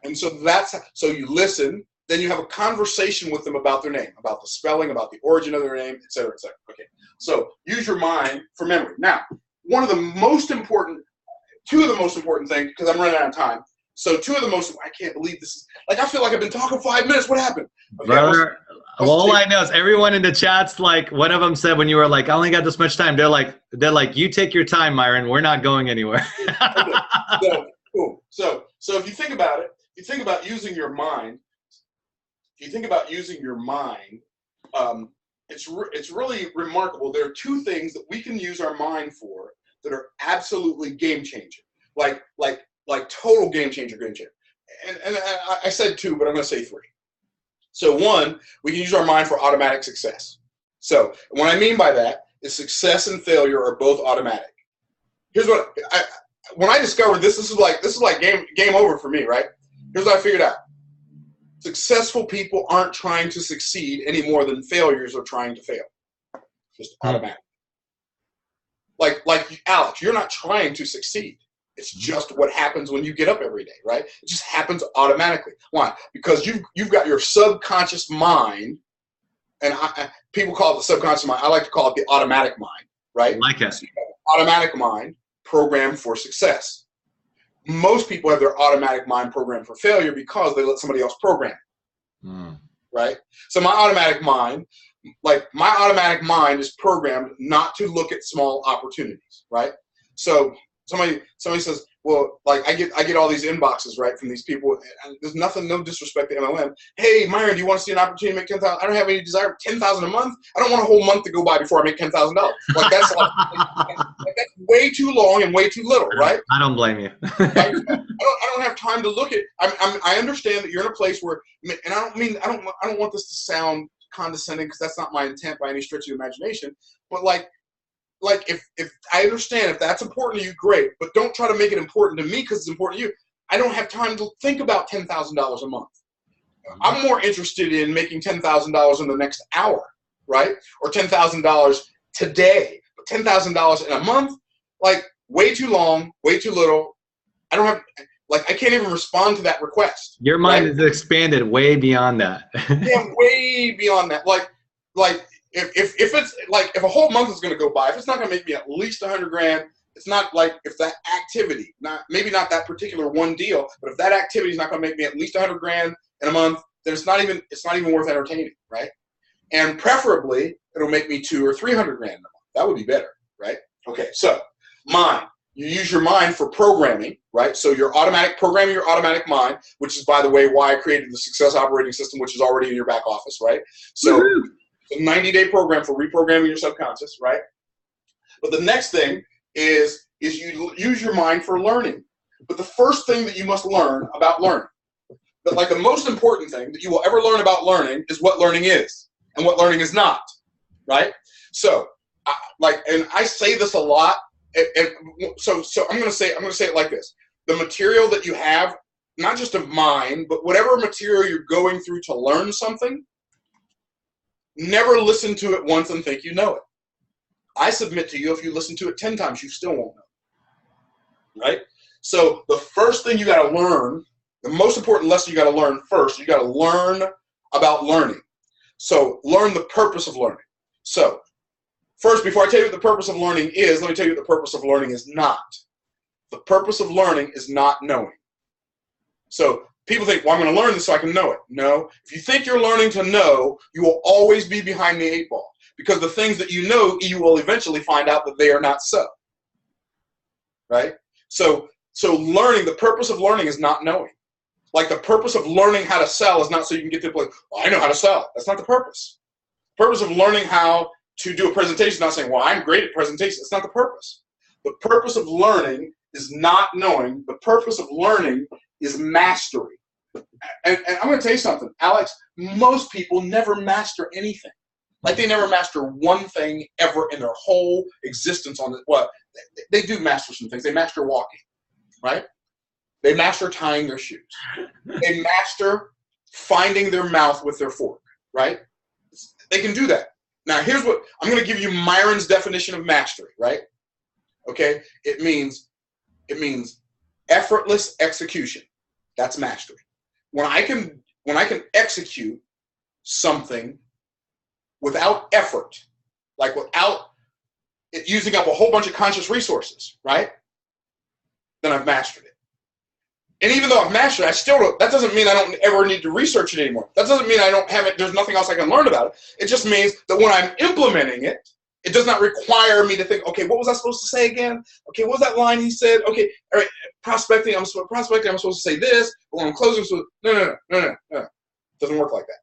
And so you listen, then you have a conversation with them about their name, about the spelling, about the origin of their name, et cetera, et cetera. Okay. So use your mind for memory. Now, two of the most important things, because I'm running out of time. So I can't believe this is, like, I feel like I've been talking 5 minutes. What happened? Okay, brother, all I know is everyone in the chat's like, one of them said when you were like, I only got this much time. They're like, you take your time, Myron. We're not going anywhere. Okay. So, cool. So if you think about it, using your mind, it's really remarkable. There are two things that we can use our mind for that are absolutely game changing, like total game changer. And I said two, but I'm going to say three. So one, we can use our mind for automatic success. So what I mean by that is success and failure are both automatic. Here's what when I discovered this is like game over for me, right? Here's what I figured out. Successful people aren't trying to succeed any more than failures are trying to fail. Just automatic. Like Alex, you're not trying to succeed. It's just what happens when you get up every day, right? It just happens automatically. Why? Because you've got your subconscious mind, and people call it the subconscious mind. I like to call it the automatic mind, right? I like it. So you have an automatic mind programmed for success. Most people have their automatic mind programmed for failure because they let somebody else program it, right? So my automatic mind is programmed not to look at small opportunities, right? So somebody says, well, like I get all these inboxes, right, from these people, and there's no disrespect to MLM. Hey, Myron, do you want to see an opportunity to make $10,000? I don't have any desire for $10,000 a month. I don't want a whole month to go by before I make $10,000. Like that's that's way too long and way too little, right? I don't blame you. I don't have time to look at. I understand that you're in a place where, and I don't want this to sound condescending because that's not my intent by any stretch of the imagination, but like if I understand if that's important to you, great, but don't try to make it important to me because it's important to you. I don't have time to think about $10,000 a month. I'm more interested in making $10,000 in the next hour, right? Or $10,000 today. But $10,000 in a month, like way too long, way too little. I don't have, like, I can't even respond to that request. Your mind is expanded way beyond that. Yeah, way beyond that. Like if it's like if a whole month is going to go by, if it's not going to make me at least 100 grand, it's not like if that activity, maybe not that particular one deal, but if that activity is not going to make me at least 100 grand in a month, then it's not even worth entertaining, right? And preferably it'll make me 200 or 300 grand a month. That would be better, right? Okay, so mind. You use your mind for programming, right? So you're programming your automatic mind, which is, by the way, why I created the Success Operating System, which is already in your back office, right? So it's a 90-day program for reprogramming your subconscious, right? But the next thing is you use your mind for learning. But the first thing that you must learn about learning, but like the most important thing that you will ever learn about learning is what learning is and what learning is not, right? So, and I say this a lot, and so I'm going to say it like this: the material that you have, not just of mine, but whatever material you're going through to learn something, never listen to it once and think you know it. I submit to you, if you listen to it 10 times, you still won't know, right? So the first thing you got to learn, the most important lesson you got to learn first, you got to learn about learning. So learn the purpose of learning. So first, before I tell you what the purpose of learning is, let me tell you what the purpose of learning is not. The purpose of learning is not knowing. So people think, well, I'm going to learn this so I can know it. No. If you think you're learning to know, you will always be behind the 8 ball. Because the things that you know, you will eventually find out that they are not so. Right? So learning, the purpose of learning is not knowing. Like the purpose of learning how to sell is not so you can get to the place, well, I know how to sell. That's not the purpose. The purpose of learning how to do a presentation is not saying, well, I'm great at presentations. That's not the purpose. The purpose of learning is not knowing. The purpose of learning is mastery. And I'm going to tell you something, Alex, most people never master anything. Like they never master one thing ever in their whole existence on this. Well, they do master some things. They master walking, right? They master tying their shoes. They master finding their mouth with their fork, right? They can do that. Now, here's what, I'm going to give you Myron's definition of mastery, right? Okay? It means effortless execution. That's mastery. When I can execute something without effort, like without it using up a whole bunch of conscious resources, right? Then I've mastered it. And even though I've mastered it, that doesn't mean I don't ever need to research it anymore. That doesn't mean I don't have it, there's nothing else I can learn about it. It just means that when I'm implementing it, it does not require me to think, okay, what was I supposed to say again? Okay, what was that line he said? Okay, all right, prospecting, I'm supposed to say this, but when I'm closing, no. It doesn't work like that.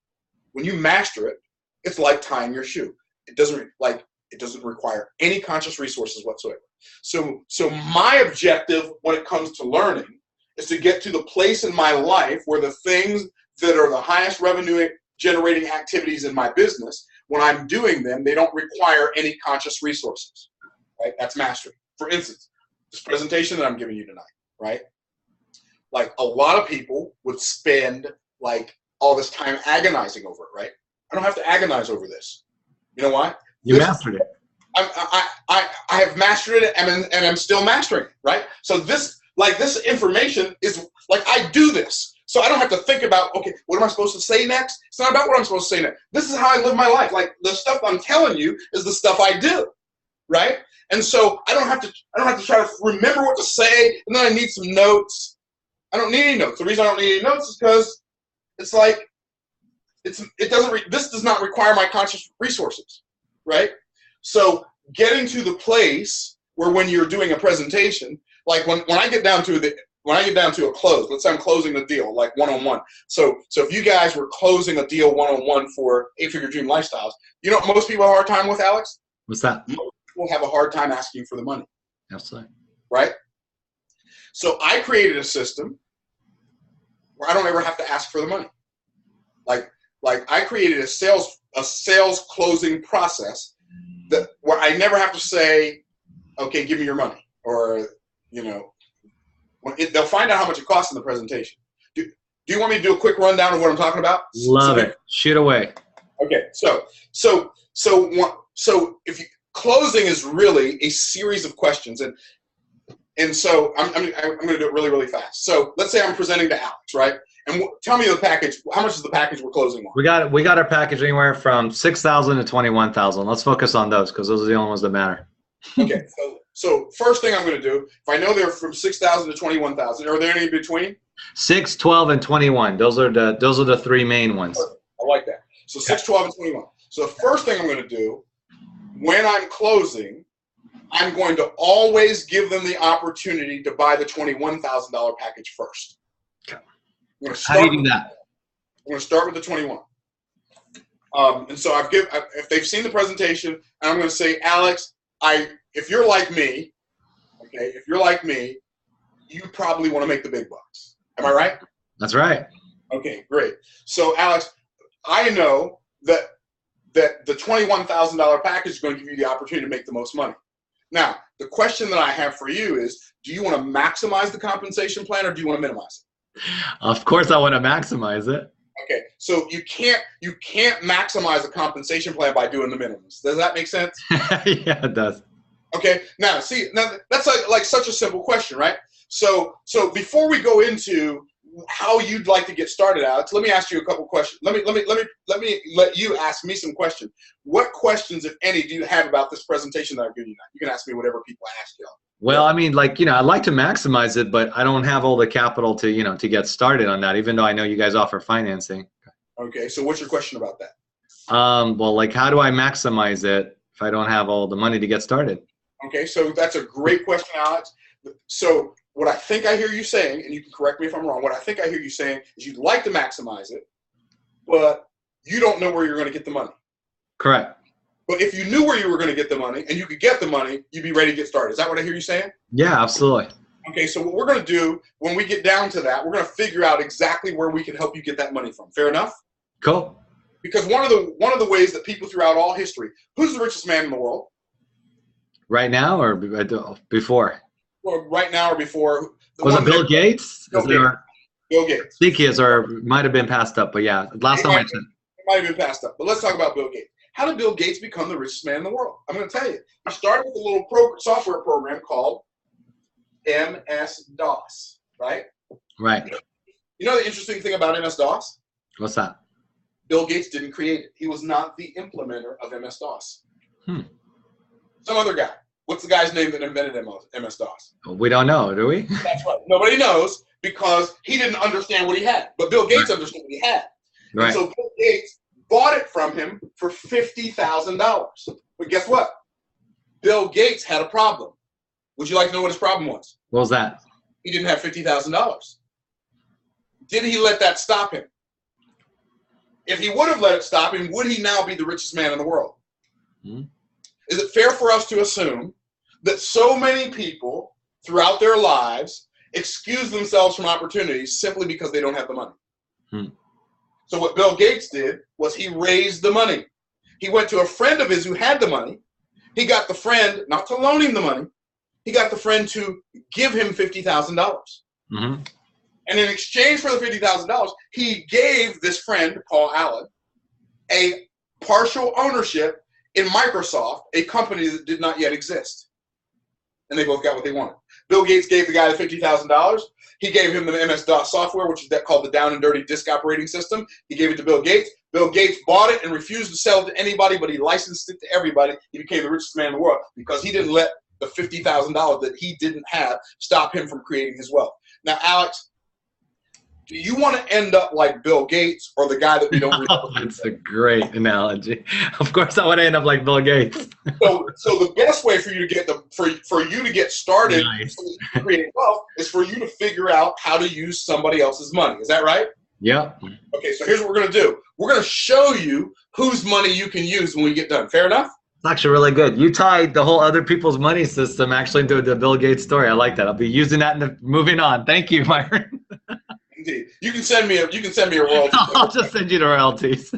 When you master it, it's like tying your shoe. It doesn't require any conscious resources whatsoever. So my objective when it comes to learning is to get to the place in my life where the things that are the highest revenue generating activities in my business. When I'm doing them, they don't require any conscious resources, right? That's mastery. For instance, this presentation that I'm giving you tonight, right? Like a lot of people would spend like all this time agonizing over it, right? I don't have to agonize over this. You know why? You mastered it. I have mastered it, and I'm still mastering it, right? So this information is like, I do this. So I don't have to think about, okay, what am I supposed to say next? It's not about what I'm supposed to say next. This is how I live my life. Like the stuff I'm telling you is the stuff I do, right? And so I don't have to try to remember what to say, and then I need some notes. I don't need any notes. The reason I don't need any notes is because it's like this does not require my conscious resources, right? So getting to the place where when you're doing a presentation, like when I get down to a close, let's say I'm closing a deal, like one-on-one. So if you guys were closing a deal one-on-one for 8-Figure Dream Lifestyles, you know what most people have a hard time with, Alex? What's that? Most people have a hard time asking for the money. Absolutely. Right? So I created a system where I don't ever have to ask for the money. Like I created a sales closing process where I never have to say, okay, give me your money, or they'll find out how much it costs in the presentation. Do you want me to do a quick rundown of what I'm talking about? Love it. Shoot away. Okay, so if closing is really a series of questions, and so I'm going to do it really, really fast. So let's say I'm presenting to Alex, right? And tell me the package. How much is the package we're closing on? We got our package anywhere from 6,000 to 21,000. Let's focus on those because those are the only ones that matter. Okay, so first thing I'm going to do, if I know they're from 6,000 to 21,000, are there any in between? 6, 12, and 21. Those are the three main ones. Perfect. I like that. So 6, 12, and 21. So the first thing I'm going to do when I'm closing, I'm going to always give them the opportunity to buy the $21,000 package first. Okay. How do you do that? I'm going to start with the 21. And so if they've seen the presentation, and I'm going to say, Alex, if you're like me, okay, you probably want to make the big bucks. Am I right? That's right. Okay, great. So Alex, I know that the $21,000 package is going to give you the opportunity to make the most money. Now, the question that I have for you is, do you want to maximize the compensation plan or do you want to minimize it? Of course I want to maximize it. Okay, so you can't maximize the compensation plan by doing the minimums. Does that make sense? Yeah, it does. Okay, now that's like such a simple question, right? So before we go into how you'd like to get started, Alex, let me ask you a couple questions. Let me you ask me some questions. What questions, if any, do you have about this presentation that I'm giving you now? You can ask me whatever people ask you. Well, I mean, I'd like to maximize it, but I don't have all the capital to get started on that, even though I know you guys offer financing. Okay, so what's your question about that? Well, how do I maximize it if I don't have all the money to get started? Okay, so that's a great question, Alex. So what I think I hear you saying, and you can correct me if I'm wrong, what I think I hear you saying is you'd like to maximize it, but you don't know where you're going to get the money. Correct. But if you knew where you were going to get the money and you could get the money, you'd be ready to get started. Is that what I hear you saying? Yeah, absolutely. Okay, so what we're going to do when we get down to that, we're going to figure out exactly where we can help you get that money from. Fair enough? Cool. Because one of the ways that people throughout all history, who's the richest man in the world? Right now or before? Well, right now or before. Was it Bill Gates? Bill Gates. I think he is, or might have been passed up, but yeah, last time I checked. It might have been passed up, but let's talk about Bill Gates. How did Bill Gates become the richest man in the world? I'm going to tell you. He started with a little software program called MS-DOS, right? Right. You know the interesting thing about MS-DOS? What's that? Bill Gates didn't create it. He was not the implementer of MS-DOS. Some other guy. What's the guy's name that invented MS-DOS? We don't know, do we? That's right. Nobody knows because he didn't understand what he had. But Bill Gates understood what he had. Right. And so Bill Gates bought it from him for $50,000. But guess what? Bill Gates had a problem. Would you like to know what his problem was? What was that? He didn't have $50,000. Did he let that stop him? If he would have let it stop him, would he now be the richest man in the world? Is it fair for us to assume that so many people throughout their lives excuse themselves from opportunities simply because they don't have the money? So what Bill Gates did was he raised the money. He went to a friend of his who had the money. He got the friend not to loan him the money. He got the friend to give him $50,000. Mm-hmm. And in exchange for the $50,000, he gave this friend, Paul Allen, a partial ownership in Microsoft, a company that did not yet exist. And they both got what they wanted. Bill Gates gave the guy the $50,000. He gave him the MS-DOS software, which is called the down and dirty disk operating system. He gave it to Bill Gates. Bill Gates bought it and refused to sell it to anybody, but he licensed it to everybody. He became the richest man in the world because he didn't let the $50,000 that he didn't have stop him from creating his wealth. Now, Alex, do you want to end up like Bill Gates or the guy that we don't read? Oh, that's a great analogy. Of course, I want to end up like Bill Gates. So the best way for you to get for you to get started Nice. creating wealth is for you to figure out how to use somebody else's money. Is that right? Yep. Okay, so here's what we're going to do. We're going to show you whose money you can use when we get done. Fair enough? It's actually really good. You tied the whole other people's money system actually into the Bill Gates story. I like that. I'll be using that in the moving on. Thank you, Myron. Indeed. You can send me a royalty. I'll just send you the royalties.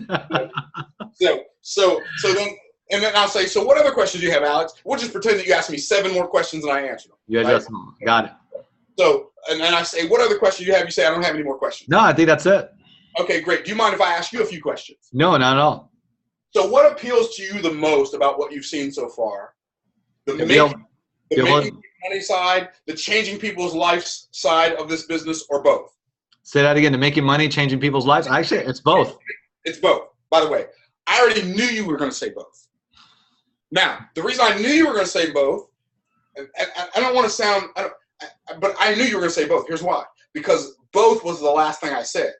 So then, and then I'll say, so what other questions do you have, Alex? We'll just pretend that you asked me 7 more questions and I answered them. Yeah, right? just got it. So, and then I say, what other questions do you have? You say, I don't have any more questions. No, I think that's it. Okay, great. Do you mind if I ask you a few questions? No, not at all. So what appeals to you the most about what you've seen so far? The making money side, the changing people's lives side of this business, or both? Say that again. The making money, changing people's lives. Actually, it's both. It's both. By the way, I already knew you were going to say both. Now, the reason I knew you were going to say both, and I don't want to sound, but I knew you were going to say both. Here's why. Because both was the last thing I said.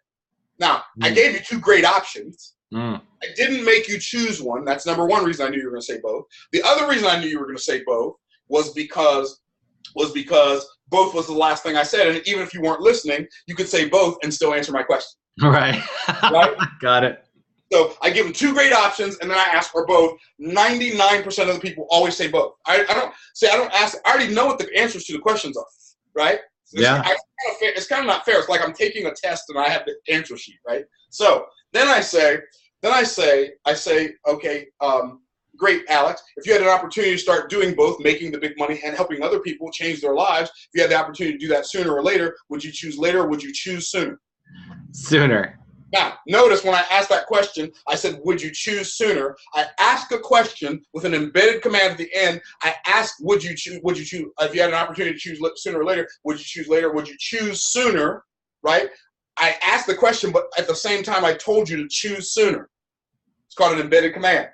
Now, I gave you 2 great options. I didn't make you choose one. That's number one reason I knew you were going to say both. The other reason I knew you were going to say both was because both was the last thing I said. And even if you weren't listening, you could say both and still answer my question. Right. Right? Got it. So I give them 2 great options, and then I ask for both. 99% of the people always say both. I don't ask. I already know what the answers to the questions are, right? Yeah. It's kind of not fair. It's like I'm taking a test and I have the answer sheet, right? So then I say, okay, great, Alex. If you had an opportunity to start doing both, making the big money and helping other people change their lives, if you had the opportunity to do that sooner or later, would you choose later or would you choose sooner? Sooner. Now, notice when I asked that question, I said, would you choose sooner? I asked a question with an embedded command at the end. I asked, would you choose, if you had an opportunity to choose sooner or later, would you choose later? Would you choose sooner, right? I asked the question, but at the same time, I told you to choose sooner. It's called an embedded command.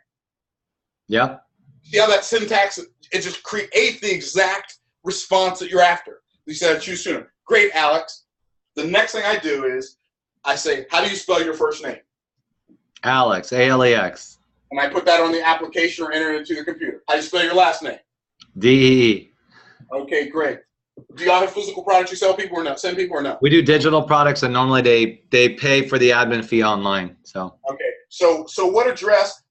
Yeah. See how that syntax, it just creates the exact response that you're after. You said choose sooner. Great, Alex. The next thing I do is I say, how do you spell your first name? Alex, A-L-E-X. And I put that on the application or enter it into the computer. How do you spell your last name? D-E-E. Okay, great. Do y'all have physical products you sell people or no? Send people or no? We do digital products, and normally they pay for the admin fee online. So. Okay. So what address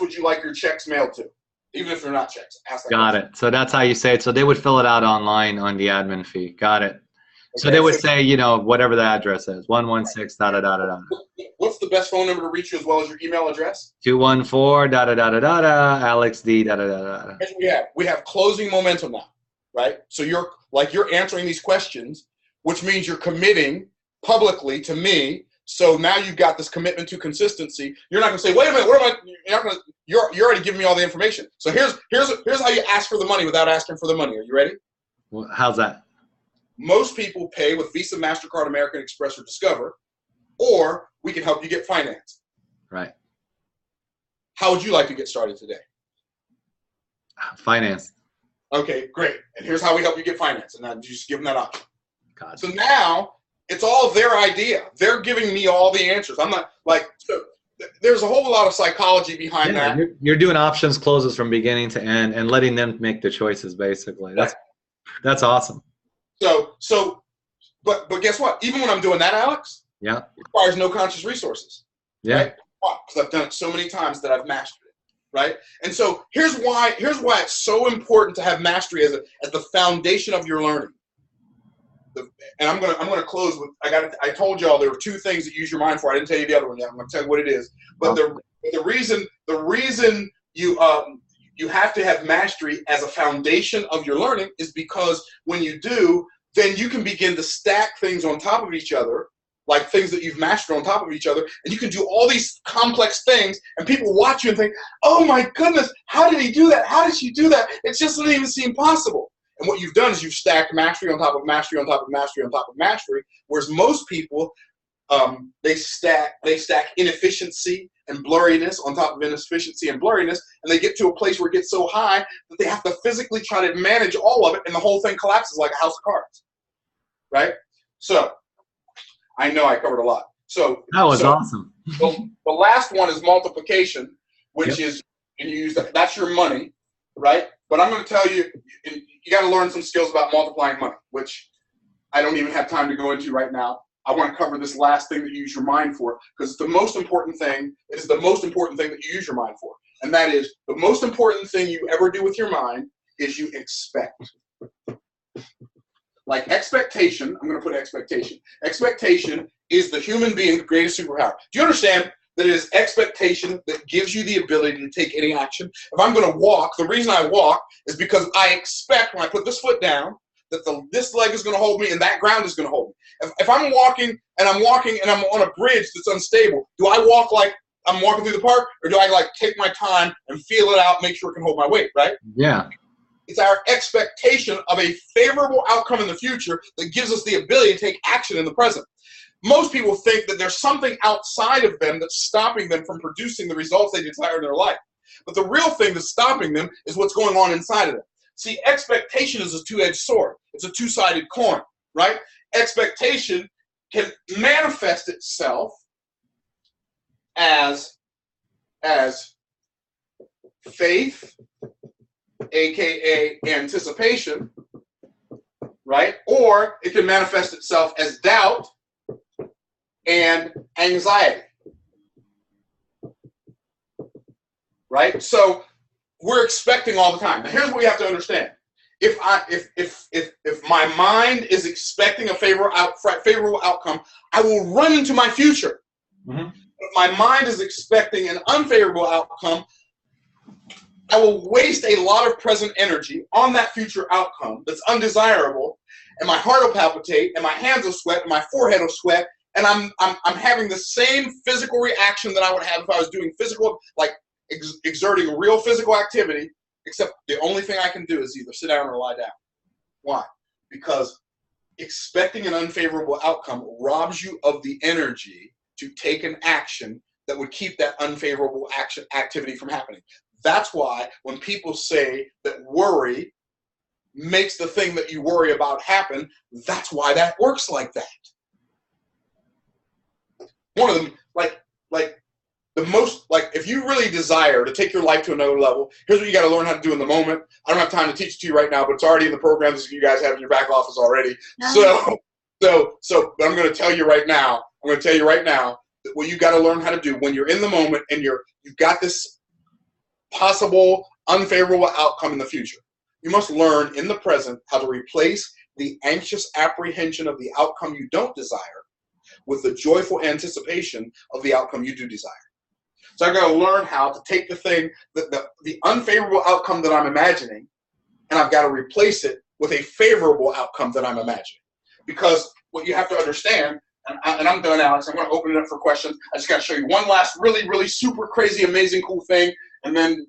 would you like your checks mailed to? Even if they're not checks. Ask that Got question. it. So that's how you say it. So they would fill it out online on the admin fee. Got it. So they would say, you know, whatever the address is, 116 da da da da da. What's the best phone number to reach you as well as your email address? 214 da da da da da da. Alex D da da da da. Here's what we have closing momentum now, right? So you're answering these questions, which means you're committing publicly to me. So now you've got this commitment to consistency. You're not going to say, wait a minute, what am I? You're already giving me all the information. So here's how you ask for the money without asking for the money. Are you ready? Well, how's that? Most people pay with Visa, MasterCard, American Express, or Discover, or we can help you get financed. Right. How would you like to get started today? Finance. Okay, great. And here's how we help you get financed. And now you just give them that option. God. So now it's all their idea. They're giving me all the answers. I'm not like, so there's a whole lot of psychology behind that. You're doing options closes from beginning to end and letting them make the choices, basically. That's awesome. But guess what? Even when I'm doing that, Alex, yeah, it requires no conscious resources. Yeah. Right? Because I've done it so many times that I've mastered it. Right? And so here's why it's so important to have mastery as the foundation of your learning. and I'm gonna close with I told y'all there were two things that you use your mind for. I didn't tell you the other one yet. I'm gonna tell you what it is. But the reason you have to have mastery as a foundation of your learning is because when you do, then you can begin to stack things on top of each other, like things that you've mastered on top of each other, and you can do all these complex things, and people watch you and think, oh my goodness, how did he do that? How did she do that? It just doesn't even seem possible. And what you've done is you've stacked mastery on top of mastery on top of mastery on top of mastery, whereas most people, they stack inefficiency and blurriness on top of inefficiency and blurriness, and they get to a place where it gets so high that they have to physically try to manage all of it, and the whole thing collapses like a house of cards, right? So, I know I covered a lot. So that was awesome. The last one is multiplication, which is, and you use that's your money, right? But I'm going to tell you, you got to learn some skills about multiplying money, which I don't even have time to go into right now. I want to cover this last thing that you use your mind for, because it's the most important thing. It is the most important thing that you use your mind for. And that is the most important thing you ever do with your mind is you expect. Like expectation, I'm going to put expectation. Expectation is the human being's greatest superpower. Do you understand that it is expectation that gives you the ability to take any action? If I'm going to walk, the reason I walk is because I expect when I put this foot down that this leg is going to hold me and that ground is going to hold me. If I'm walking and I'm on a bridge that's unstable, do I walk like I'm walking through the park, or do I like take my time and feel it out, make sure it can hold my weight, right? Yeah. It's our expectation of a favorable outcome in the future that gives us the ability to take action in the present. Most people think that there's something outside of them that's stopping them from producing the results they desire in their life. But the real thing that's stopping them is what's going on inside of them. See, expectation is a two-edged sword. It's a two-sided coin, right? Expectation can manifest itself as faith, aka anticipation, right? Or it can manifest itself as doubt and anxiety, right? So we're expecting all the time. Now here's what we have to understand. If my mind is expecting a favorable outcome, I will run into my future. Mm-hmm. If my mind is expecting an unfavorable outcome, I will waste a lot of present energy on that future outcome that's undesirable, and my heart will palpitate, and my hands will sweat, and my forehead will sweat, and I'm having the same physical reaction that I would have if I was doing physical, like exerting real physical activity, except the only thing I can do is either sit down or lie down. Why? Because expecting an unfavorable outcome robs you of the energy to take an action that would keep that unfavorable activity from happening. That's why when people say that worry makes the thing that you worry about happen, that's why that works like that. One of them, if you really desire to take your life to another level, here's what you got to learn how to do in the moment. I don't have time to teach it to you right now, but it's already in the programs that you guys have in your back office already. So but I'm going to tell you right now. I'm going to tell you right now that what you got to learn how to do when you're in the moment and you've got this possible unfavorable outcome in the future. You must learn in the present how to replace the anxious apprehension of the outcome you don't desire with the joyful anticipation of the outcome you do desire. So I've got to learn how to take the thing, the unfavorable outcome that I'm imagining, and I've got to replace it with a favorable outcome that I'm imagining. Because what you have to understand, and I'm done, Alex, I'm going to open it up for questions. I just got to show you one last really, really super crazy, amazing, cool thing, and then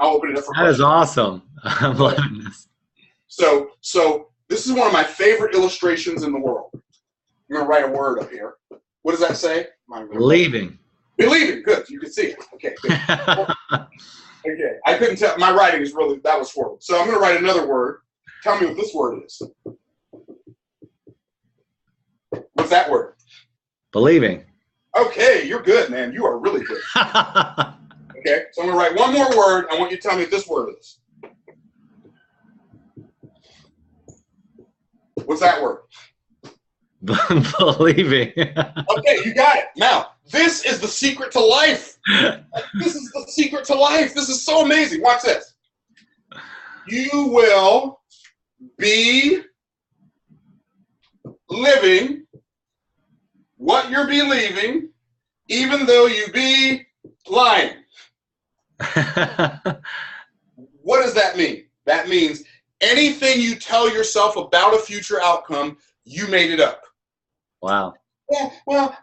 I'll open it up for questions. That is awesome. I'm loving this. So this is one of my favorite illustrations in the world. I'm going to write a word up here. What does that say? Believing. Believing. Good. You can see it. Okay. Good. Okay. I couldn't tell. My writing is really, that was horrible. So I'm going to write another word. Tell me what this word is. What's that word? Believing. Okay. You're good, man. You are really good. Okay. So I'm going to write one more word. I want you to tell me what this word is. What's that word? Believing. Okay, you got it. Now, this is the secret to life. This is the secret to life. This is so amazing. Watch this. You will be living what you're believing, even though you be lying. What does that mean? That means anything you tell yourself about a future outcome, you made it up. Wow. Yeah, well,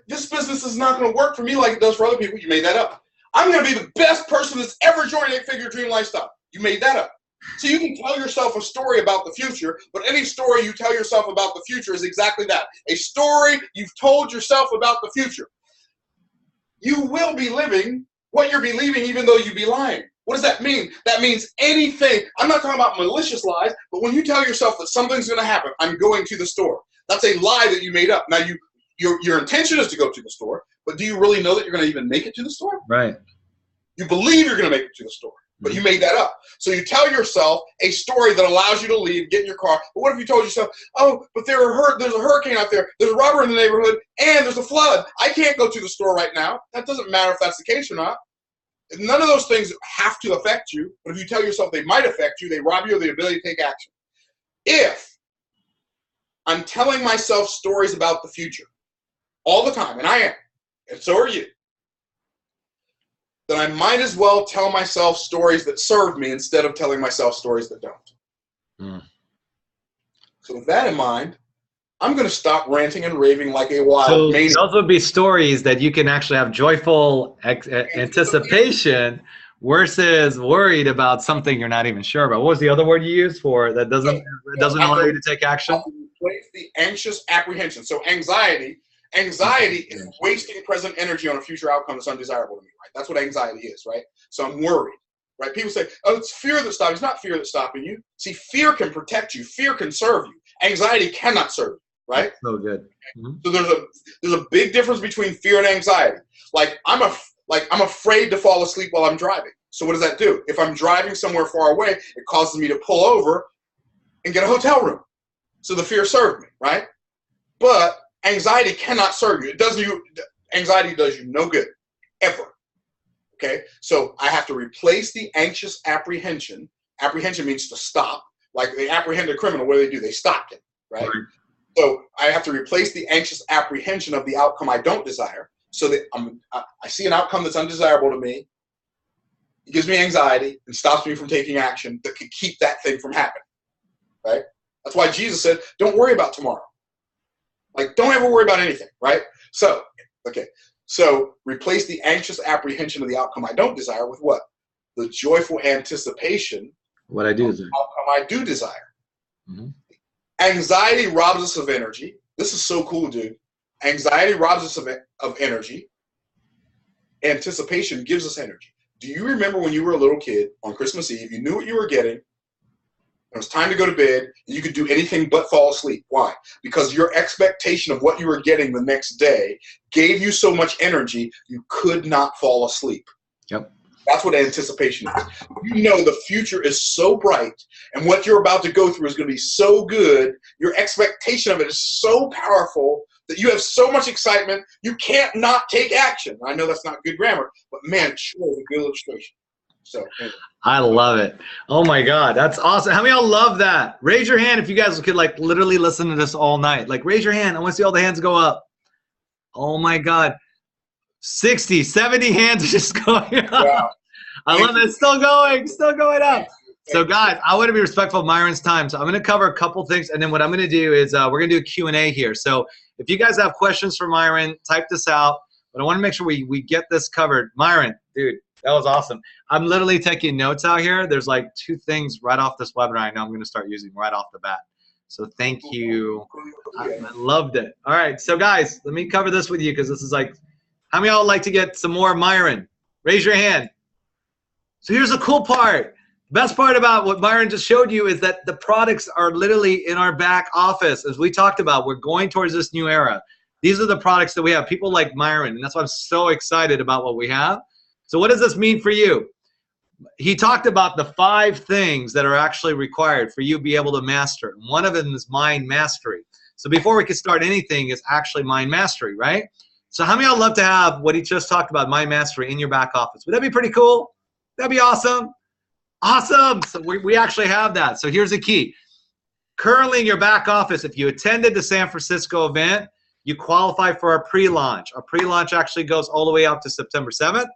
this business is not going to work for me like it does for other people. You made that up. I'm going to be the best person that's ever joined 8-Figure Dream Lifestyle. You made that up. So you can tell yourself a story about the future, but any story you tell yourself about the future is exactly that. A story you've told yourself about the future. You will be living what you're believing even though you be lying. What does that mean? That means anything. I'm not talking about malicious lies, but when you tell yourself that something's going to happen, I'm going to the store. That's a lie that you made up. Now, your intention is to go to the store, but do you really know that you're going to even make it to the store? Right. You believe you're going to make it to the store, but you made that up. So you tell yourself a story that allows you to leave, get in your car. But what if you told yourself, oh, but there's a hurricane out there, there's a robber in the neighborhood, and there's a flood. I can't go to the store right now. That doesn't matter if that's the case or not. None of those things have to affect you, but if you tell yourself they might affect you, they rob you of the ability to take action. If I'm telling myself stories about the future all the time, and I am, and so are you, then I might as well tell myself stories that serve me instead of telling myself stories that don't. So with that in mind, I'm going to stop ranting and raving like a wild maniac. Those would be stories that you can actually have joyful anticipation versus worried about something you're not even sure about. What was the other word you used for that doesn't allow you to take action? Replace the anxious apprehension. So anxiety is wasting present energy on a future outcome that's undesirable to me, right? That's what anxiety is, right? So I'm worried, right? People say, oh, it's fear that's stopping. It's not fear that's stopping you. See, fear can protect you. Fear can serve you. Anxiety cannot serve you. Right? So good. So there's a big difference between fear and anxiety. Like I'm afraid to fall asleep while I'm driving. So what does that do? If I'm driving somewhere far away, it causes me to pull over and get a hotel room. So the fear served me, right? But anxiety cannot serve you. Anxiety does you no good, ever. Okay? So I have to replace the anxious apprehension. Apprehension means to stop. Like they apprehend a criminal, what do? They stopped him, right? So I have to replace the anxious apprehension of the outcome I don't desire, so that I see an outcome that's undesirable to me. It gives me anxiety and stops me from taking action that could keep that thing from happening, right? That's why Jesus said, don't worry about tomorrow. Like, don't ever worry about anything, right? So, okay. So replace the anxious apprehension of the outcome I don't desire with what? The joyful anticipation what I do of desire. the outcome I do desire. Anxiety robs us of energy. This is so cool, dude. Anxiety robs us of energy. Anticipation gives us energy. Do you remember when you were a little kid on Christmas Eve, you knew what you were getting, it was time to go to bed, and you could do anything but fall asleep? Why? Because your expectation of what you were getting the next day gave you so much energy, you could not fall asleep. Yep. That's what anticipation is. You know the future is so bright, and what you're about to go through is going to be so good. Your expectation of it is so powerful that you have so much excitement, you can't not take action. I know that's not good grammar, but man, it sure is a good illustration. So anyway. I love it. Oh my God, that's awesome. How many of y'all love that? Raise your hand if you guys could like literally listen to this all night. Like raise your hand. I want to see all the hands go up. Oh my God. 60, 70 hands are just going up. Wow. I love it. It's still going up. So guys, I want to be respectful of Myron's time. So I'm going to cover a couple things, and then what I'm going to do is we're going to do a Q&A here. So if you guys have questions for Myron, type this out. But I want to make sure we get this covered. Myron, dude, that was awesome. I'm literally taking notes out here. There's like 2 things right off this webinar I know I'm going to start using right off the bat. So thank you. I loved it. All right, so guys, let me cover this with you because this is like, how many of y'all would like to get some more Myron? Raise your hand. So here's the cool part. The best part about what Myron just showed you is that the products are literally in our back office. As we talked about, we're going towards this new era. These are the products that we have, people like Myron, and that's why I'm so excited about what we have. So what does this mean for you? He talked about the 5 things that are actually required for you to be able to master. One of them is mind mastery. So before we can start anything is actually mind mastery, right? So how many of y'all love to have what he just talked about, mind mastery, in your back office? Would that be pretty cool? That'd be awesome. Awesome. So we actually have that. So here's the key. currently in your back office, if you attended the San Francisco event, you qualify for our pre-launch. Our pre-launch actually goes all the way up to September 7th.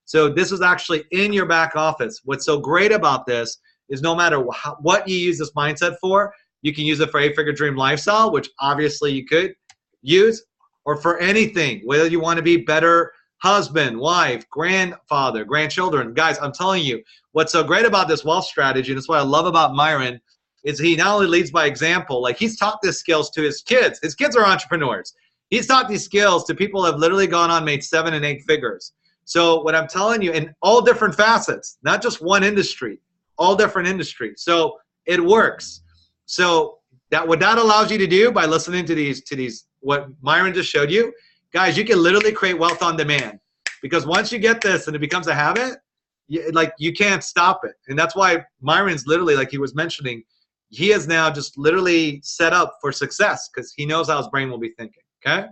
So this is actually in your back office. What's so great about this is no matter what you use this mindset for, you can use it for 8-figure dream lifestyle, which obviously you could use, or for anything, whether you want to be better husband, wife, grandfather, grandchildren. Guys, I'm telling you, what's so great about this wealth strategy, and that's what I love about Myron, is he not only leads by example, like he's taught these skills to his kids. His kids are entrepreneurs. He's taught these skills to people who have literally gone on, made 7 and 8 figures. So what I'm telling you, in all different facets, not just one industry, all different industries. So it works. So that what that allows you to do by listening to these what Myron just showed you, guys, you can literally create wealth on demand. Because once you get this and it becomes a habit, you can't stop it. And that's why Myron's literally, like he was mentioning, he is now just literally set up for success because he knows how his brain will be thinking. Okay.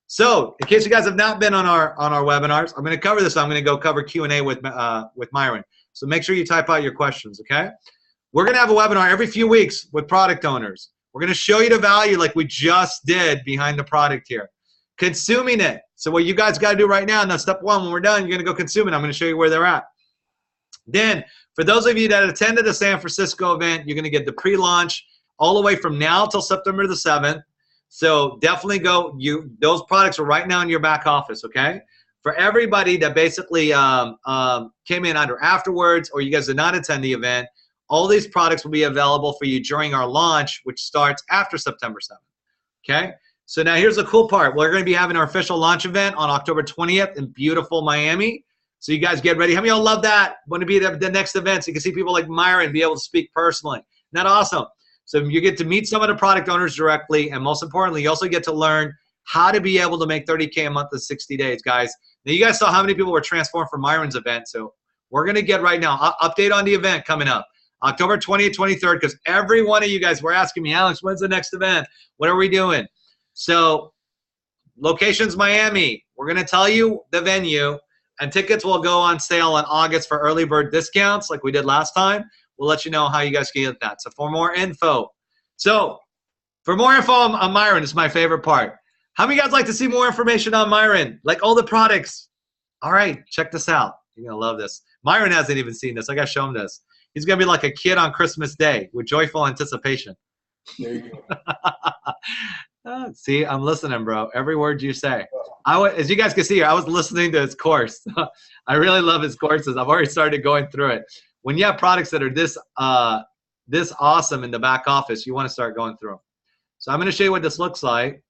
So in case you guys have not been on our webinars, I'm going to cover this. I'm going to go cover Q&A with Myron. So make sure you type out your questions. Okay. We're going to have a webinar every few weeks with product owners. We're going to show you the value like we just did behind the product here. Consuming it. So what you guys got to do right now, now step 1, when we're done, you're going to go consume it. I'm going to show you where they're at. Then for those of you that attended the San Francisco event, you're going to get the pre-launch all the way from now till September the 7th. So definitely go. Those products are right now in your back office, okay? For everybody that basically came in either afterwards or you guys did not attend the event, all these products will be available for you during our launch, which starts after September 7th, okay? So now here's the cool part. We're going to be having our official launch event on October 20th in beautiful Miami. So you guys get ready. How many of y'all love that? Want to be at the next event so you can see people like Myron be able to speak personally. Isn't that awesome? So you get to meet some of the product owners directly, and most importantly, you also get to learn how to be able to make $30K a month in 60 days, guys. Now, you guys saw how many people were transformed from Myron's event, so we're going to get right now. Update on the event coming up, October 20th, 23rd, because every one of you guys were asking me, Alex, when's the next event? What are we doing? So location's Miami. We're going to tell you the venue, and tickets will go on sale in August for early bird discounts like we did last time. We'll let you know how you guys can get that. So for more info. So for more info on Myron, it's my favorite part. How many of you guys like to see more information on Myron? Like all the products. All right, check this out. You're going to love this. Myron hasn't even seen this. I got to show him this. He's going to be like a kid on Christmas Day with joyful anticipation. There you go. See, I'm listening, bro. Every word you say. As you guys can see here, I was listening to his course. I really love his courses. I've already started going through it. When you have products that are this awesome in the back office, you want to start going through them. So I'm going to show you what this looks like.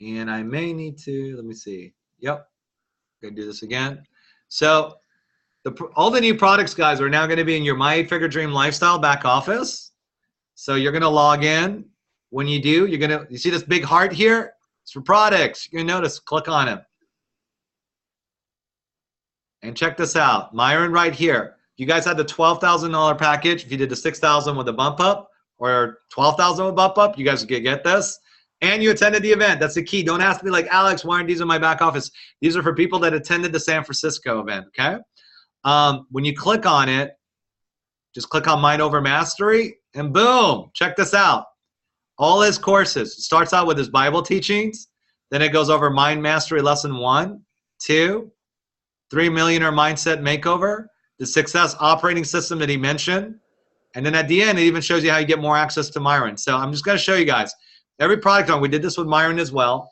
And I may need to, let me see. Yep. I'm going to do this again. So all the new products, guys, are now going to be in your My 8-Figure Dream Lifestyle back office. So you're going to log in. When you do, you see this big heart here? It's for products. You're going to notice, click on it. And check this out. Myron right here. You guys had the $12,000 package. If you did the $6,000 with a bump up or $12,000 with bump up, you guys could get this. And you attended the event. That's the key. Don't ask me like, Alex, why aren't these in my back office? These are for people that attended the San Francisco event, okay? When you click on it, just click on Mind Over Mastery, and boom, check this out. All his courses. It starts out with his Bible teachings. Then it goes over Mind Mastery Lesson 1, 2, 3 Millionaire Mindset Makeover, the Success Operating System that he mentioned. And then at the end, it even shows you how you get more access to Myron. So I'm just going to show you guys. Every product owner, we did this with Myron as well.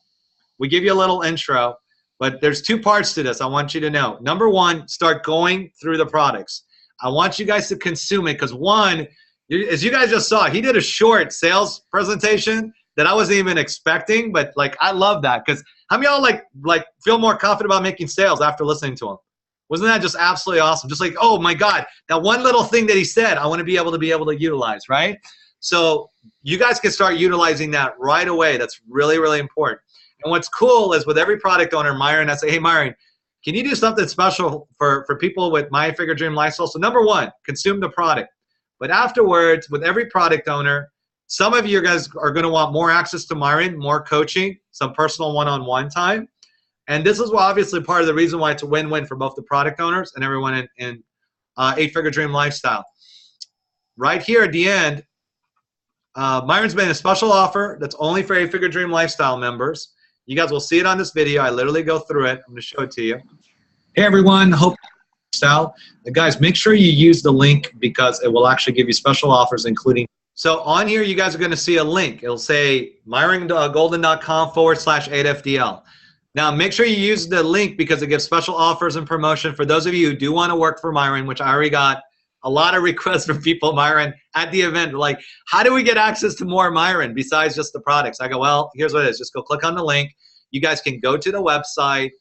We give you a little intro, but there's 2 parts to this I want you to know. Number 1, start going through the products. I want you guys to consume it because 1, as you guys just saw, he did a short sales presentation that I wasn't even expecting, but like I love that because how many of y'all like feel more confident about making sales after listening to him? Wasn't that just absolutely awesome? Just like, oh my God, that one little thing that he said, I want to be able to utilize, right? So you guys can start utilizing that right away. That's really, really important. And what's cool is with every product owner, Myron, I say, hey, Myron, can you do something special for people with My 8-Figure Dream Lifestyle? So number 1, consume the product. But afterwards, with every product owner, some of you guys are going to want more access to Myron, more coaching, some personal one-on-one time. And this is obviously part of the reason why it's a win-win for both the product owners and everyone in 8-Figure Dream Lifestyle. Right here at the end, Myron's made a special offer that's only for 8-Figure Dream Lifestyle members. You guys will see it on this video. I literally go through it. I'm going to show it to you. Hey, everyone. Hope Sal. Guys, make sure you use the link because it will actually give you special offers, including. So on here, you guys are going to see a link. It'll say myrongolden.com/8FDL. Now, make sure you use the link because it gives special offers and promotion for those of you who do want to work for Myron, which I already got a lot of requests from people, Myron, at the event. Like, how do we get access to more Myron besides just the products? I go, well, here's what it is. Just go click on the link. You guys can go to the website.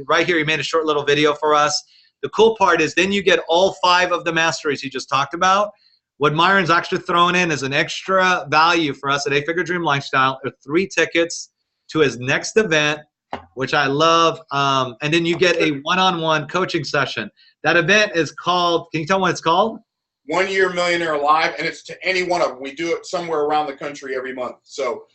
Right here, he made a short little video for us. The cool part is then you get all 5 of the masteries he just talked about. What Myron's actually thrown in is an extra value for us at 8-Figure Dream Lifestyle, or 3 tickets to his next event, which I love. And then you get a one-on-one coaching session. That event is called, can you tell me what it's called? 1 Year Millionaire Live, and it's to any one of them. We do it somewhere around the country every month. So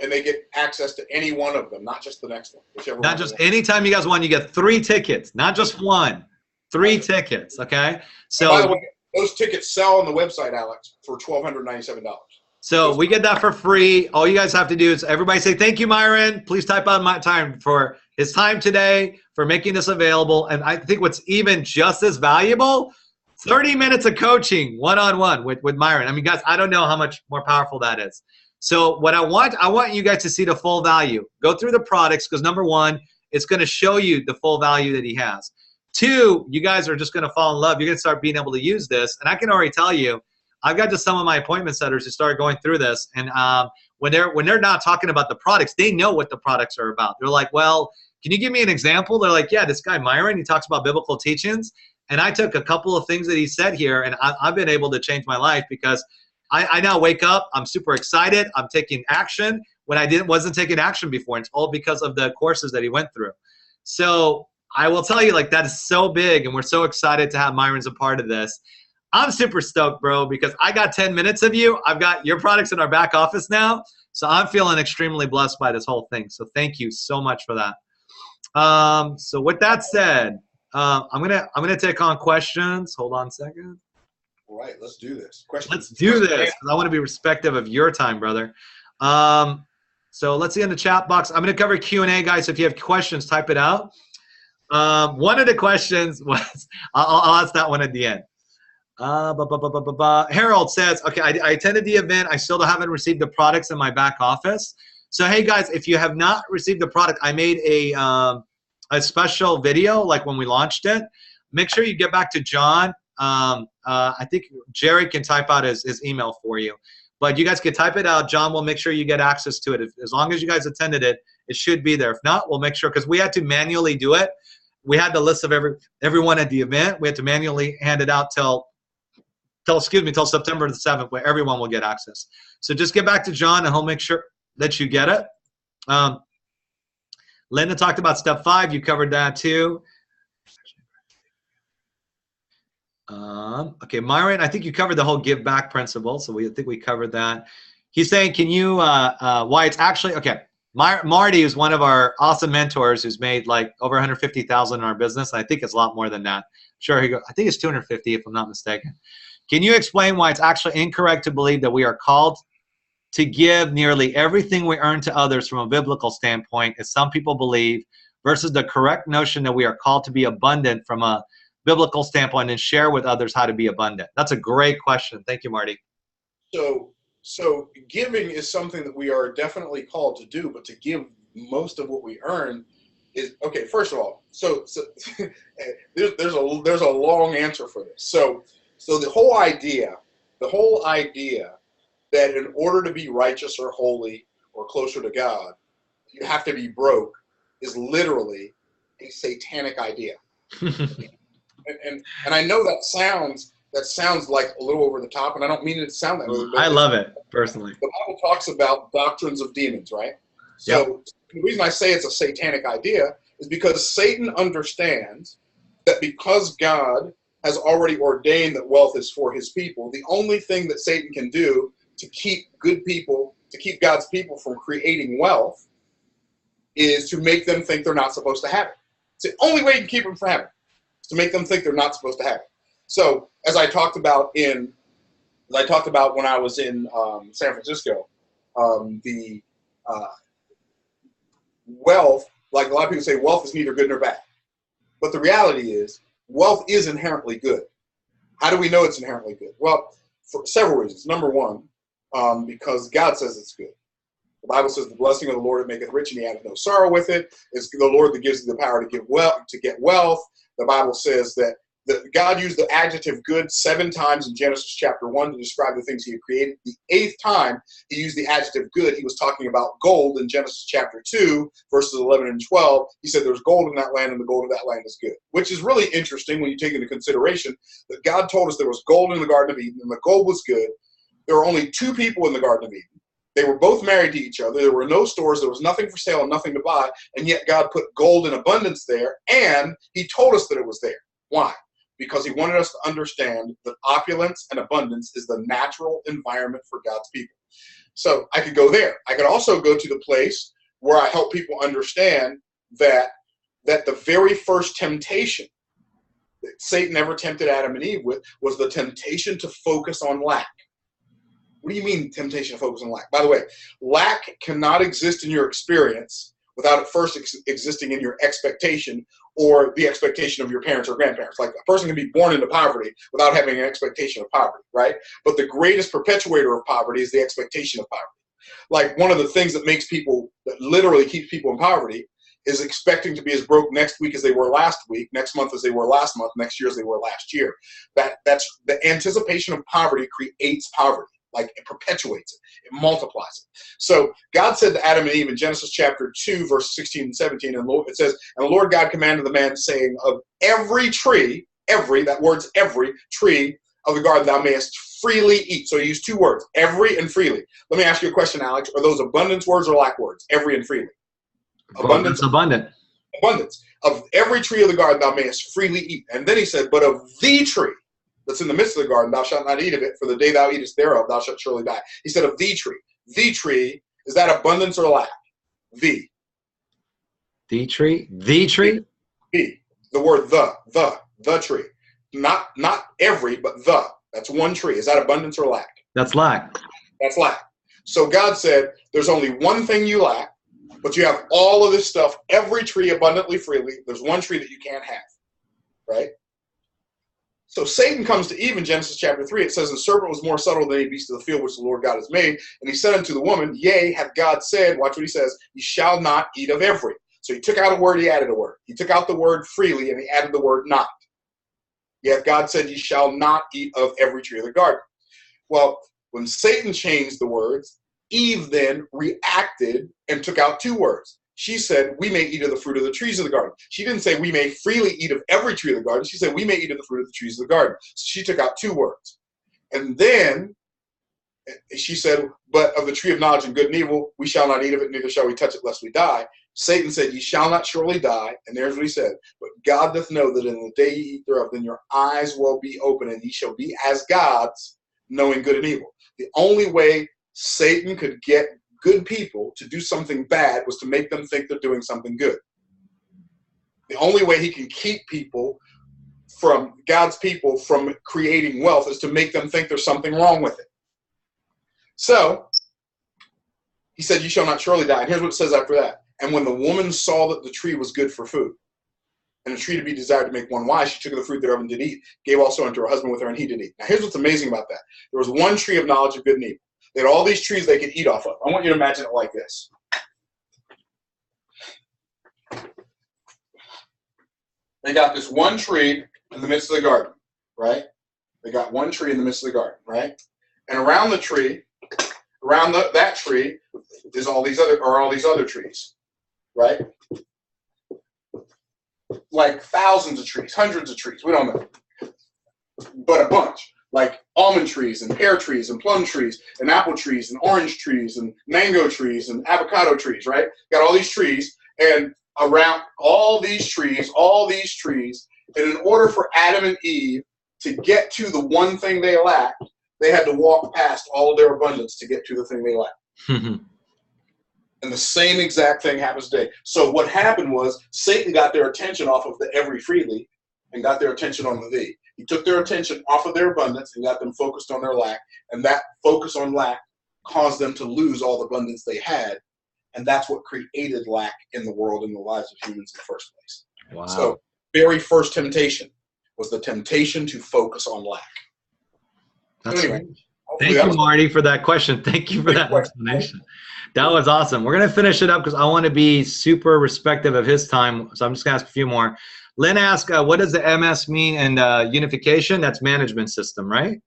and they get access to any one of them, not just the next one. Whichever not just anytime you guys want, you get 3 tickets, not just 1. 3 tickets, okay? So, by the way, those tickets sell on the website, Alex, for $1,297. So we get that for free. All you guys have to do is everybody say, thank you, Myron. Please type out my time for his time today, for making this available. And I think what's even just as valuable, 30 minutes of coaching one-on-one with Myron. I mean, guys, I don't know how much more powerful that is. So what I want you guys to see the full value. Go through the products because, number 1, it's going to show you the full value that he has. 2, you guys are just going to fall in love. You're going to start being able to use this. And I can already tell you, I've got to some of my appointment setters who started going through this. And when they're not talking about the products, they know what the products are about. They're like, well, can you give me an example? They're like, yeah, this guy Myron, he talks about biblical teachings. And I took a couple of things that he said here, and I've been able to change my life because I now wake up, I'm super excited, I'm taking action when I wasn't taking action before. And it's all because of the courses that he went through. So I will tell you, like, that is so big, and we're so excited to have Myron's a part of this. I'm super stoked, bro, because I got 10 minutes of you. I've got your products in our back office now. So I'm feeling extremely blessed by this whole thing. So thank you so much for that. So with that said, I'm gonna take on questions. Hold on a second. All right, let's do this. Questions. Let's do this because I want to be respectful of your time, brother. So let's see in the chat box. I'm gonna cover Q&A, guys. So if you have questions, type it out. One of the questions was, I'll ask that one at the end. Harold says, okay, I attended the event. I still haven't received the products in my back office. So, hey, guys, if you have not received the product, I made a special video, like when we launched it. Make sure you get back to John. I think Jerry can type out his email for you. But you guys can type it out. John will make sure you get access to it. As long as you guys attended it, it should be there. If not, we'll make sure, because we had to manually do it. We had the list of everyone at the event. We had to manually hand it out till September the 7th, where everyone will get access. So just get back to John, and he'll make sure that you get it. Linda talked about step 5. You covered that too. Okay, Myron, I think you covered the whole give back principle. So I think we covered that. He's saying, can you, why it's actually, okay. Marty is one of our awesome mentors who's made like over 150,000 in our business. I think it's a lot more than that. Sure, I think it's 250 if I'm not mistaken. Can you explain why it's actually incorrect to believe that we are called to give nearly everything we earn to others from a biblical standpoint, as some people believe, versus the correct notion that we are called to be abundant from a biblical standpoint and share with others how to be abundant? That's a great question. Thank you, Marty. So giving is something that we are definitely called to do, but to give most of what we earn is, okay, first of all, so there's a long answer for this. So the whole idea that in order to be righteous or holy or closer to God, you have to be broke is literally a satanic idea. and I know that sounds like a little over the top, and I don't mean it to sound that way. I love it, personally. The Bible talks about doctrines of demons, right? So yep. The reason I say it's a satanic idea is because Satan understands that because God has already ordained that wealth is for his people, the only thing that Satan can do to keep God's people from creating wealth is to make them think they're not supposed to have it. It's the only way you can keep them from having it, is to make them think they're not supposed to have it. So, as I talked about in as I talked about when I was in San Francisco, the wealth, like a lot of people say, wealth is neither good nor bad. But the reality is, wealth is inherently good. How do we know it's inherently good? Well, for several reasons. Number one, because God says it's good. The Bible says the blessing of the Lord that maketh rich and he addeth no sorrow with it. It's the Lord that gives you the power to get wealth. The Bible says that God used the adjective good 7 times in Genesis chapter 1 to describe the things he had created. The 8th time he used the adjective good, he was talking about gold in Genesis chapter 2, verses 11 and 12. He said there's gold in that land and the gold of that land is good, which is really interesting when you take into consideration that God told us there was gold in the Garden of Eden and the gold was good. There were only 2 people in the Garden of Eden. They were both married to each other. There were no stores. There was nothing for sale and nothing to buy. And yet God put gold in abundance there, and he told us that it was there. Why? Because he wanted us to understand that opulence and abundance is the natural environment for God's people. So I could go there. I could also go to the place where I help people understand that the very first temptation that Satan ever tempted Adam and Eve with was the temptation to focus on lack. What do you mean temptation to focus on lack? By the way, lack cannot exist in your experience without it first existing in your expectation or the expectation of your parents or grandparents. Like a person can be born into poverty without having an expectation of poverty, right? But the greatest perpetuator of poverty is the expectation of poverty. Like one of the things that makes people, that literally keeps people in poverty is expecting to be as broke next week as they were last week, next month as they were last month, next year as they were last year. That's the anticipation of poverty creates poverty. Like it perpetuates it, it multiplies it. So God said to Adam and Eve in Genesis chapter 2, verse 16 and 17, and it says, and the Lord God commanded the man, saying, of every tree, that word's every tree of the garden thou mayest freely eat. So he used 2 words, every and freely. Let me ask you a question, Alex. Are those abundance words or lack words? Every and freely. Abundance. Abundant. Abundance. Of every tree of the garden thou mayest freely eat. And then he said, but of the tree that's in the midst of the garden, thou shalt not eat of it, for the day thou eatest thereof, thou shalt surely die. He said of the tree. The tree, is that abundance or lack? The tree? The tree? The word the tree. Not every, but the. That's one tree. Is that abundance or lack? That's lack. That's lack. So God said, there's only one thing you lack, but you have all of this stuff, every tree abundantly, freely. There's one tree that you can't have, right? So Satan comes to Eve in Genesis chapter 3. It says, the serpent was more subtle than any beast of the field which the Lord God has made. And he said unto the woman, yea, hath God said, watch what he says, ye shall not eat of every. So he took out a word, he added a word. He took out the word freely, and he added the word not. Yet God said, ye shall not eat of every tree of the garden. Well, when Satan changed the words, Eve then reacted and took out 2 words. She said, we may eat of the fruit of the trees of the garden. She didn't say we may freely eat of every tree of the garden. She said we may eat of the fruit of the trees of the garden. So she took out 2 words. And then she said, but of the tree of knowledge and good and evil, we shall not eat of it, neither shall we touch it, lest we die. Satan said, ye shall not surely die. And there's what he said. But God doth know that in the day ye eat thereof, then your eyes will be open, and ye shall be as gods, knowing good and evil. The only way Satan could get good people to do something bad was to make them think they're doing something good. The only way he can keep people from God's people from creating wealth is to make them think there's something wrong with it. So he said, you shall not surely die. And here's what it says after that. And when the woman saw that the tree was good for food, and a tree to be desired to make one wise, she took of the fruit thereof and did eat, gave also unto her husband with her, and he did eat. Now here's what's amazing about that. There was one tree of knowledge of good and evil. They had all these trees they could eat off of. I want you to imagine it like this. They got this one tree in the midst of the garden, right? They got one tree in the midst of the garden, right? And around the tree, around that tree, is all these other trees, right? Like thousands of trees, hundreds of trees. We don't know, but a bunch. Like almond trees and pear trees and plum trees and apple trees and orange trees and mango trees and avocado trees, right? Got all these trees, and around all these trees, and in order for Adam and Eve to get to the one thing they lacked, they had to walk past all of their abundance to get to the thing they lacked. And the same exact thing happens today. So what happened was Satan got their attention off of the every freely and got their attention on the thee. He took their attention off of their abundance and got them focused on their lack. And that focus on lack caused them to lose all the abundance they had. And that's what created lack in the world and the lives of humans in the first place. Wow. So, very first temptation was the temptation to focus on lack. That's anyway, Thank you, Marty, for that question. Thank you for that explanation. That was awesome. We're going to finish it up because I want to be super respectful of his time. So I'm just going to ask a few more. Lynn asked, what does the MS mean in unification? That's management system, right?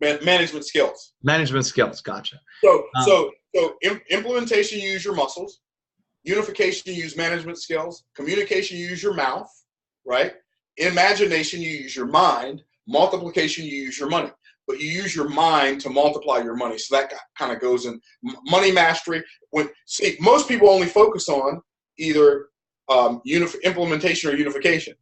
Management skills. Management skills. Gotcha. So implementation, you use your muscles. Unification, you use management skills. Communication, you use your mouth, right? Imagination, you use your mind. Multiplication, you use your money. But you use your mind to multiply your money. So that kind of goes in money mastery. Most people only focus on either implementation or unification.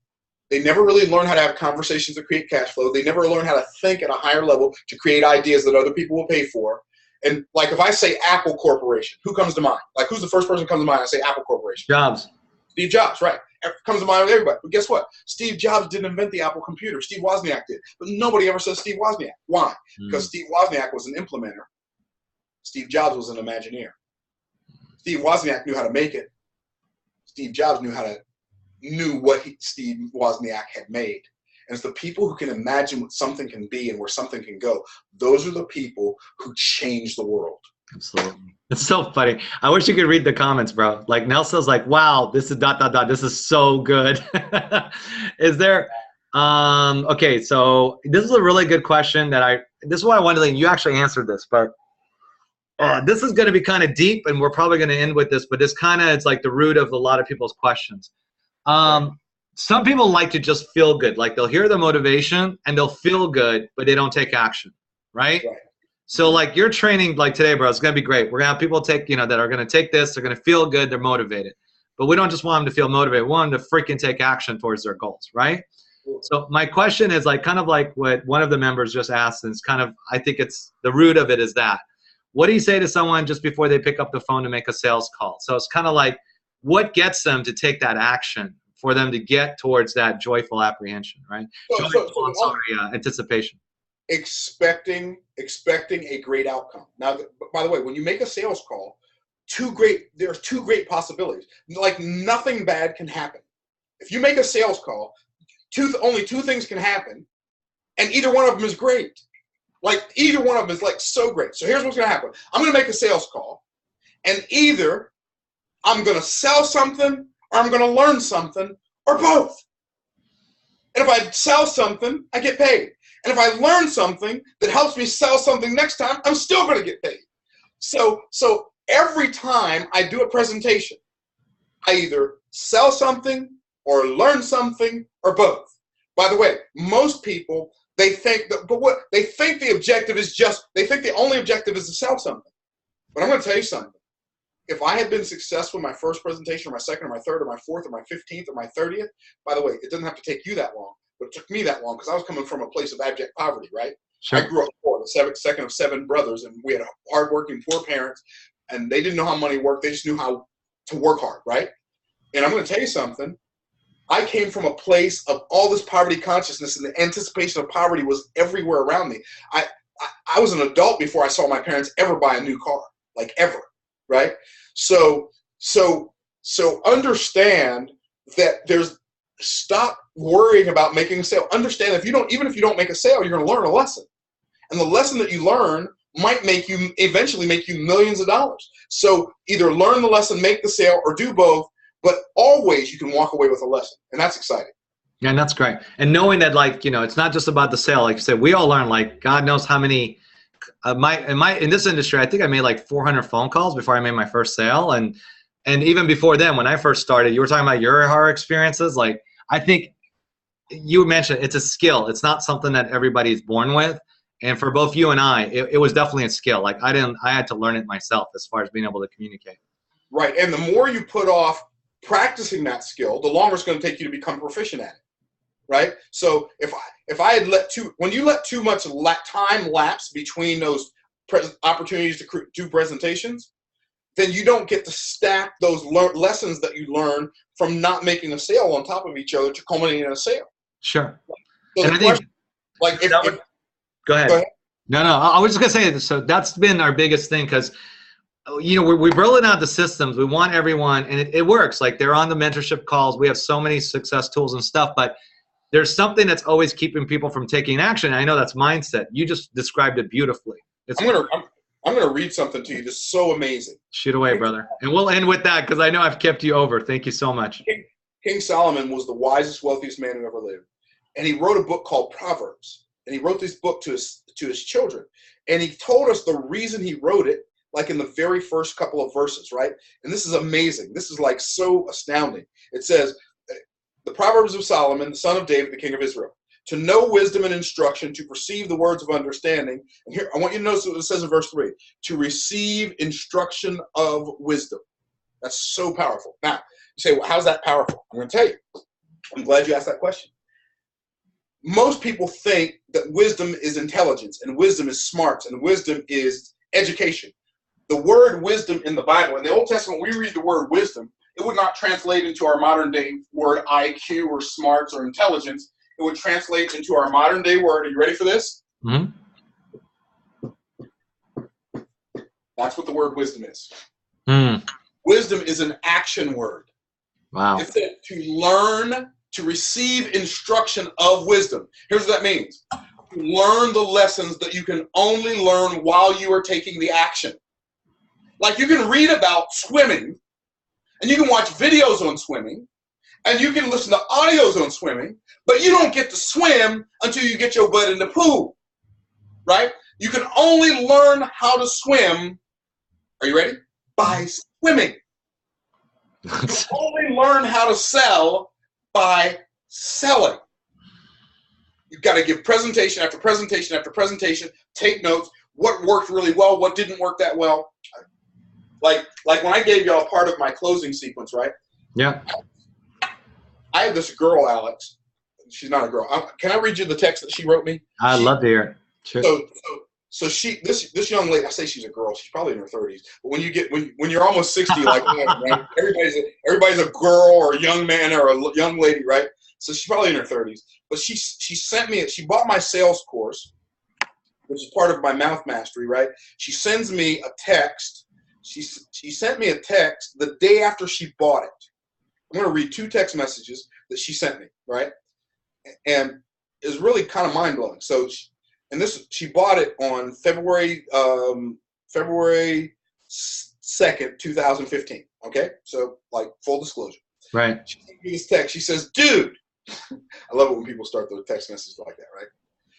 They never really learn how to have conversations that create cash flow. They never learn how to think at a higher level to create ideas that other people will pay for. And like if I say Apple Corporation, who comes to mind? Like who's the first person who comes to mind? I say Apple Corporation. Jobs. Steve Jobs, right. Comes to mind with everybody. But guess what? Steve Jobs didn't invent the Apple computer. Steve Wozniak did. But nobody ever says Steve Wozniak. Why? Because Steve Wozniak was an implementer. Steve Jobs was an Imagineer. Steve Wozniak knew how to make it. Steve Jobs knew what Steve Wozniak had made. And it's the people who can imagine what something can be and where something can go. Those are the people who change the world. Absolutely. It's so funny. I wish you could read the comments, bro. Like Nelson's like, wow, this is ... This is so good. Is there, okay, so this is a really good question this is what I wanted to, you actually answered this, but this is going to be kind of deep and we're probably going to end with this, but this it's like the root of a lot of people's questions. Some people like to just feel good. Like they'll hear the motivation and they'll feel good, but they don't take action, right? So like your training like today, bro, it's going to be great. We're going to have people take, that are going to take this. They're going to feel good. They're motivated. But we don't just want them to feel motivated. We want them to freaking take action towards their goals, right? So my question is kind of like what one of the members just asked, and it's I think it's the root of it is that. What do you say to someone just before they pick up the phone to make a sales call? So it's kind of like what gets them to take that action for them to get towards that joyful apprehension, right? Anticipation. Expecting a great outcome. Now, by the way, when you make a sales call, there's two great possibilities. Like nothing bad can happen. If you make a sales call, only two things can happen, and either one of them is great. Like either one of them is like so great. So here's what's going to happen. I'm going to make a sales call, and either I'm going to sell something or I'm going to learn something or both. And if I sell something, I get paid. And if I learn something that helps me sell something next time, I'm still going to get paid. So every time I do a presentation, I either sell something or learn something or both. By the way, most people, they think the objective is they think the only objective is to sell something. But I'm going to tell you something. If I had been successful in my first presentation or my second or my third or my fourth or my 15th or my 30th, by the way, it doesn't have to take you that long. But it took me that long because I was coming from a place of abject poverty, right? Sure. I grew up poor, the second of 7 brothers, and we had hardworking poor parents, and they didn't know how money worked. They just knew how to work hard, right? And I'm going to tell you something. I came from a place of all this poverty consciousness, and the anticipation of poverty was everywhere around me. I was an adult before I saw my parents ever buy a new car, like ever, right? So understand that stop worrying about making a sale. Understand even if you don't make a sale, you're going to learn a lesson. And the lesson that you learn might eventually make you millions of dollars. So either learn the lesson, make the sale, or do both, but always you can walk away with a lesson. And that's exciting. Yeah, and that's great. And knowing that, it's not just about the sale. Like you said, we all learn, God knows how many, in this industry, I think I made 400 phone calls before I made my first sale. And even before then, when I first started, you were talking about your horror experiences. I think you mentioned it's a skill. It's not something that everybody's born with. And for both you and I, it was definitely a skill. I had to learn it myself as far as being able to communicate. Right. And the more you put off practicing that skill, the longer it's going to take you to become proficient at it. Right. So if I had when you let too much time lapse between those opportunities to do presentations, then you don't get to stack those lessons that you learn from not making a sale on top of each other to culminate in a sale. Sure. So and I think Like if go ahead. Go ahead. No, I was just gonna say, so that's been our biggest thing, because you know, we're rolling out the systems. We want everyone, and it works. Like, they're on the mentorship calls. We have so many success tools and stuff, but there's something that's always keeping people from taking action. And I know that's mindset. You just described it beautifully. I'm gonna read something to you that's so amazing. Shoot away, brother. And we'll end with that, because I know I've kept you over. Thank you so much. King Solomon was the wisest, wealthiest man who ever lived, and he wrote a book called Proverbs. And he wrote this book to his children, and he told us the reason he wrote it, like in the very first couple of verses, right? And this is amazing. This is like so astounding. It says, the Proverbs of Solomon, the son of David, the king of Israel, to know wisdom and instruction, to perceive the words of understanding. And here, I want you to notice what it says in verse 3, to receive instruction of wisdom. That's so powerful. Now, you say, well, how's that powerful? I'm going to tell you. I'm glad you asked that question. Most people think that wisdom is intelligence, and wisdom is smarts, and wisdom is education. The word wisdom in the Bible, in the Old Testament, we read the word wisdom, it would not translate into our modern day word IQ or smarts or intelligence. It would translate into our modern day word. Are you ready for this? Mm-hmm. That's what the word wisdom is. Mm. Wisdom is an action word. Wow. It said to learn, to receive instruction of wisdom. Here's what that means. To learn the lessons that you can only learn while you are taking the action. Like, you can read about swimming, and you can watch videos on swimming, and you can listen to audios on swimming, but you don't get to swim until you get your butt in the pool, right? You can only learn how to swim, are you ready? By swimming. You can only learn how to sell by selling. You've got to give presentation after presentation after presentation, take notes, what worked really well, what didn't work that well. Like when I gave y'all part of my closing sequence, right? Yeah. I had this girl, Alex. She's not a girl. Can I read you the text that she wrote me? I'd love to hear it. Sure. So she, this young lady, I say she's a girl. She's probably in her 30s. But when you're almost 60, like right? everybody's a girl or a young man or a young lady, right? So she's probably in her 30s. But she sent me, she bought my sales course, which is part of my mouth mastery, right? She sends me a text. She sent me a text the day after she bought it. I'm going to read 2 text messages that she sent me, right? And it's really kind of mind-blowing. So, she bought it on February 2nd, 2015, okay? So, like, full disclosure. Right. She sent me this text. She says, dude, I love it when people start their text messages like that, right?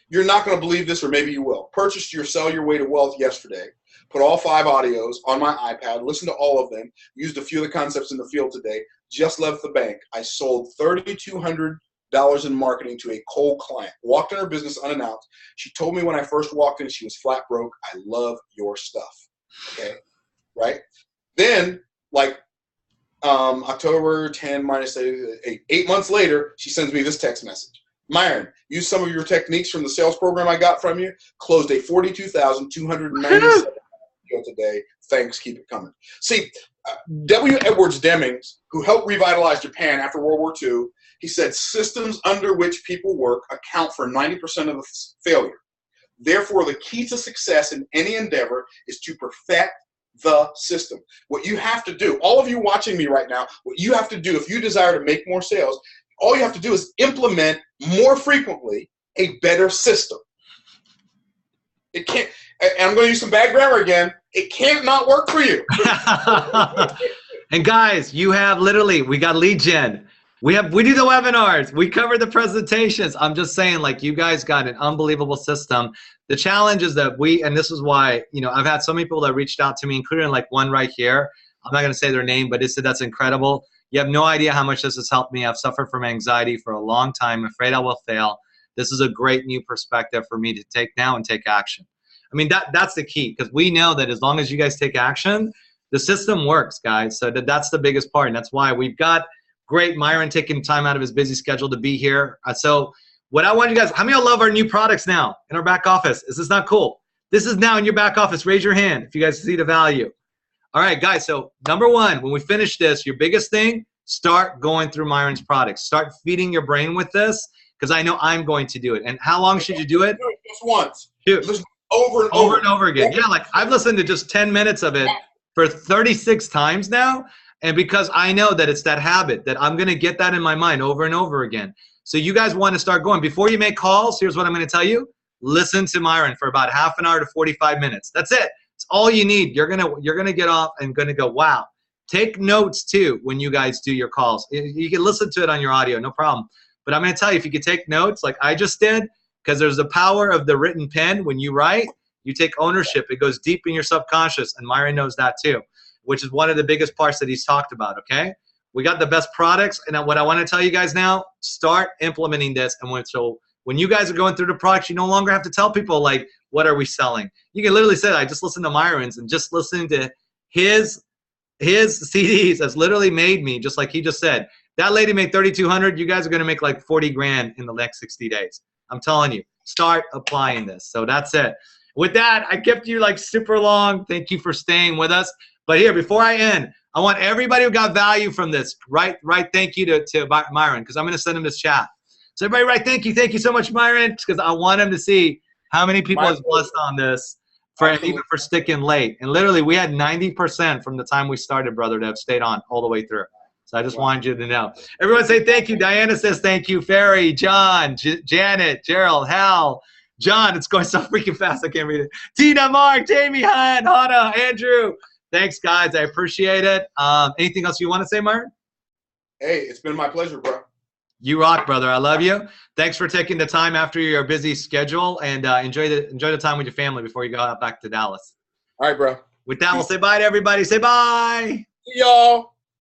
You're not going to believe this, or maybe you will. Purchased your Sell Your Way to Wealth yesterday. Put all 5 audios on my iPad. Listened to all of them. Used a few of the concepts in the field today. Just left the bank. I sold $3,200 in marketing to a cold client. Walked in her business unannounced. She told me when I first walked in she was flat broke. I love your stuff. Okay, right? Then, like, October 10 minus 8 months later, she sends me this text message. Myron, use some of your techniques from the sales program I got from you. Closed a $42,297 deal today. Thanks. Keep it coming. See, W. Edwards Demings, who helped revitalize Japan after World War II, he said systems under which people work account for 90% of the failure. Therefore, the key to success in any endeavor is to perfect the system. What you have to do, all of you watching me right now, what you have to do if you desire to make more sales, all you have to do is implement more frequently a better system. It can't, and I'm going to use some bad grammar again, it can't not work for you. And guys, you have literally, we got lead gen. We do the webinars. We cover the presentations. I'm just saying, like, you guys got an unbelievable system. The challenge is that and this is why, you know, I've had so many people that reached out to me, including like one right here. I'm not going to say their name, but it said that's incredible. You have no idea how much this has helped me. I've suffered from anxiety for a long time. I'm afraid I will fail. This is a great new perspective for me to take now and take action. I mean, that's the key, because we know that as long as you guys take action, the system works, guys. So that's the biggest part, and that's why we've got great Myron taking time out of his busy schedule to be here. So what I want you guys, how many of y'all love our new products now in our back office? Is this not cool? This is now in your back office. Raise your hand if you guys see the value. All right, guys, so number 1, when we finish this, your biggest thing, start going through Myron's products. Start feeding your brain with this. because I know I'm going to do it. And how long should you do it? Do it just once. Dude, Listen over and over and over again. Yeah, like I've listened to just 10 minutes of it for 36 times now. And because I know that it's that habit that I'm going to get that in my mind over and over again. So you guys want to start going. Before you make calls, here's what I'm going to tell you. Listen to Myron for about half an hour to 45 minutes. That's it. It's all you need. You're gonna get off and gonna go, wow. Take notes too when you guys do your calls. You can listen to it on your audio, no problem. But I'm gonna tell you, if you could take notes like I just did, because there's the power of the written pen. When you write, you take ownership. It goes deep in your subconscious, and Myron knows that too, which is one of the biggest parts that he's talked about, okay? We got the best products, and what I want to tell you guys now, start implementing this. And when you guys are going through the products, you no longer have to tell people, like, what are we selling? You can literally say, I just listened to Myron's, and just listening to his CDs has literally made me, just like he just said, that lady made 3,200. You guys are going to make like 40 grand in the next 60 days. I'm telling you, start applying this. So that's it. With that, I kept you like super long. Thank you for staying with us. But here, before I end, I want everybody who got value from this, right? Thank you to Myron, because I'm going to send him this chat. So everybody write thank you so much, Myron, because I want him to see how many people has blessed on this, even for sticking late. And literally, we had 90% from the time we started, brother, that have stayed on all the way through. So I just wanted you to know. Everyone say thank you. Diana says thank you. Ferry, John, Janet, Gerald, Hal, John. It's going so freaking fast. I can't read it. Tina, Mark, Jamie, Hannah, Andrew. Thanks, guys. I appreciate it. Anything else you want to say, Myron? Hey, it's been my pleasure, bro. You rock, brother. I love you. Thanks for taking the time after your busy schedule, and enjoy the time with your family before you go out back to Dallas. All right, bro. With that, we'll say bye to everybody. Say bye. See y'all.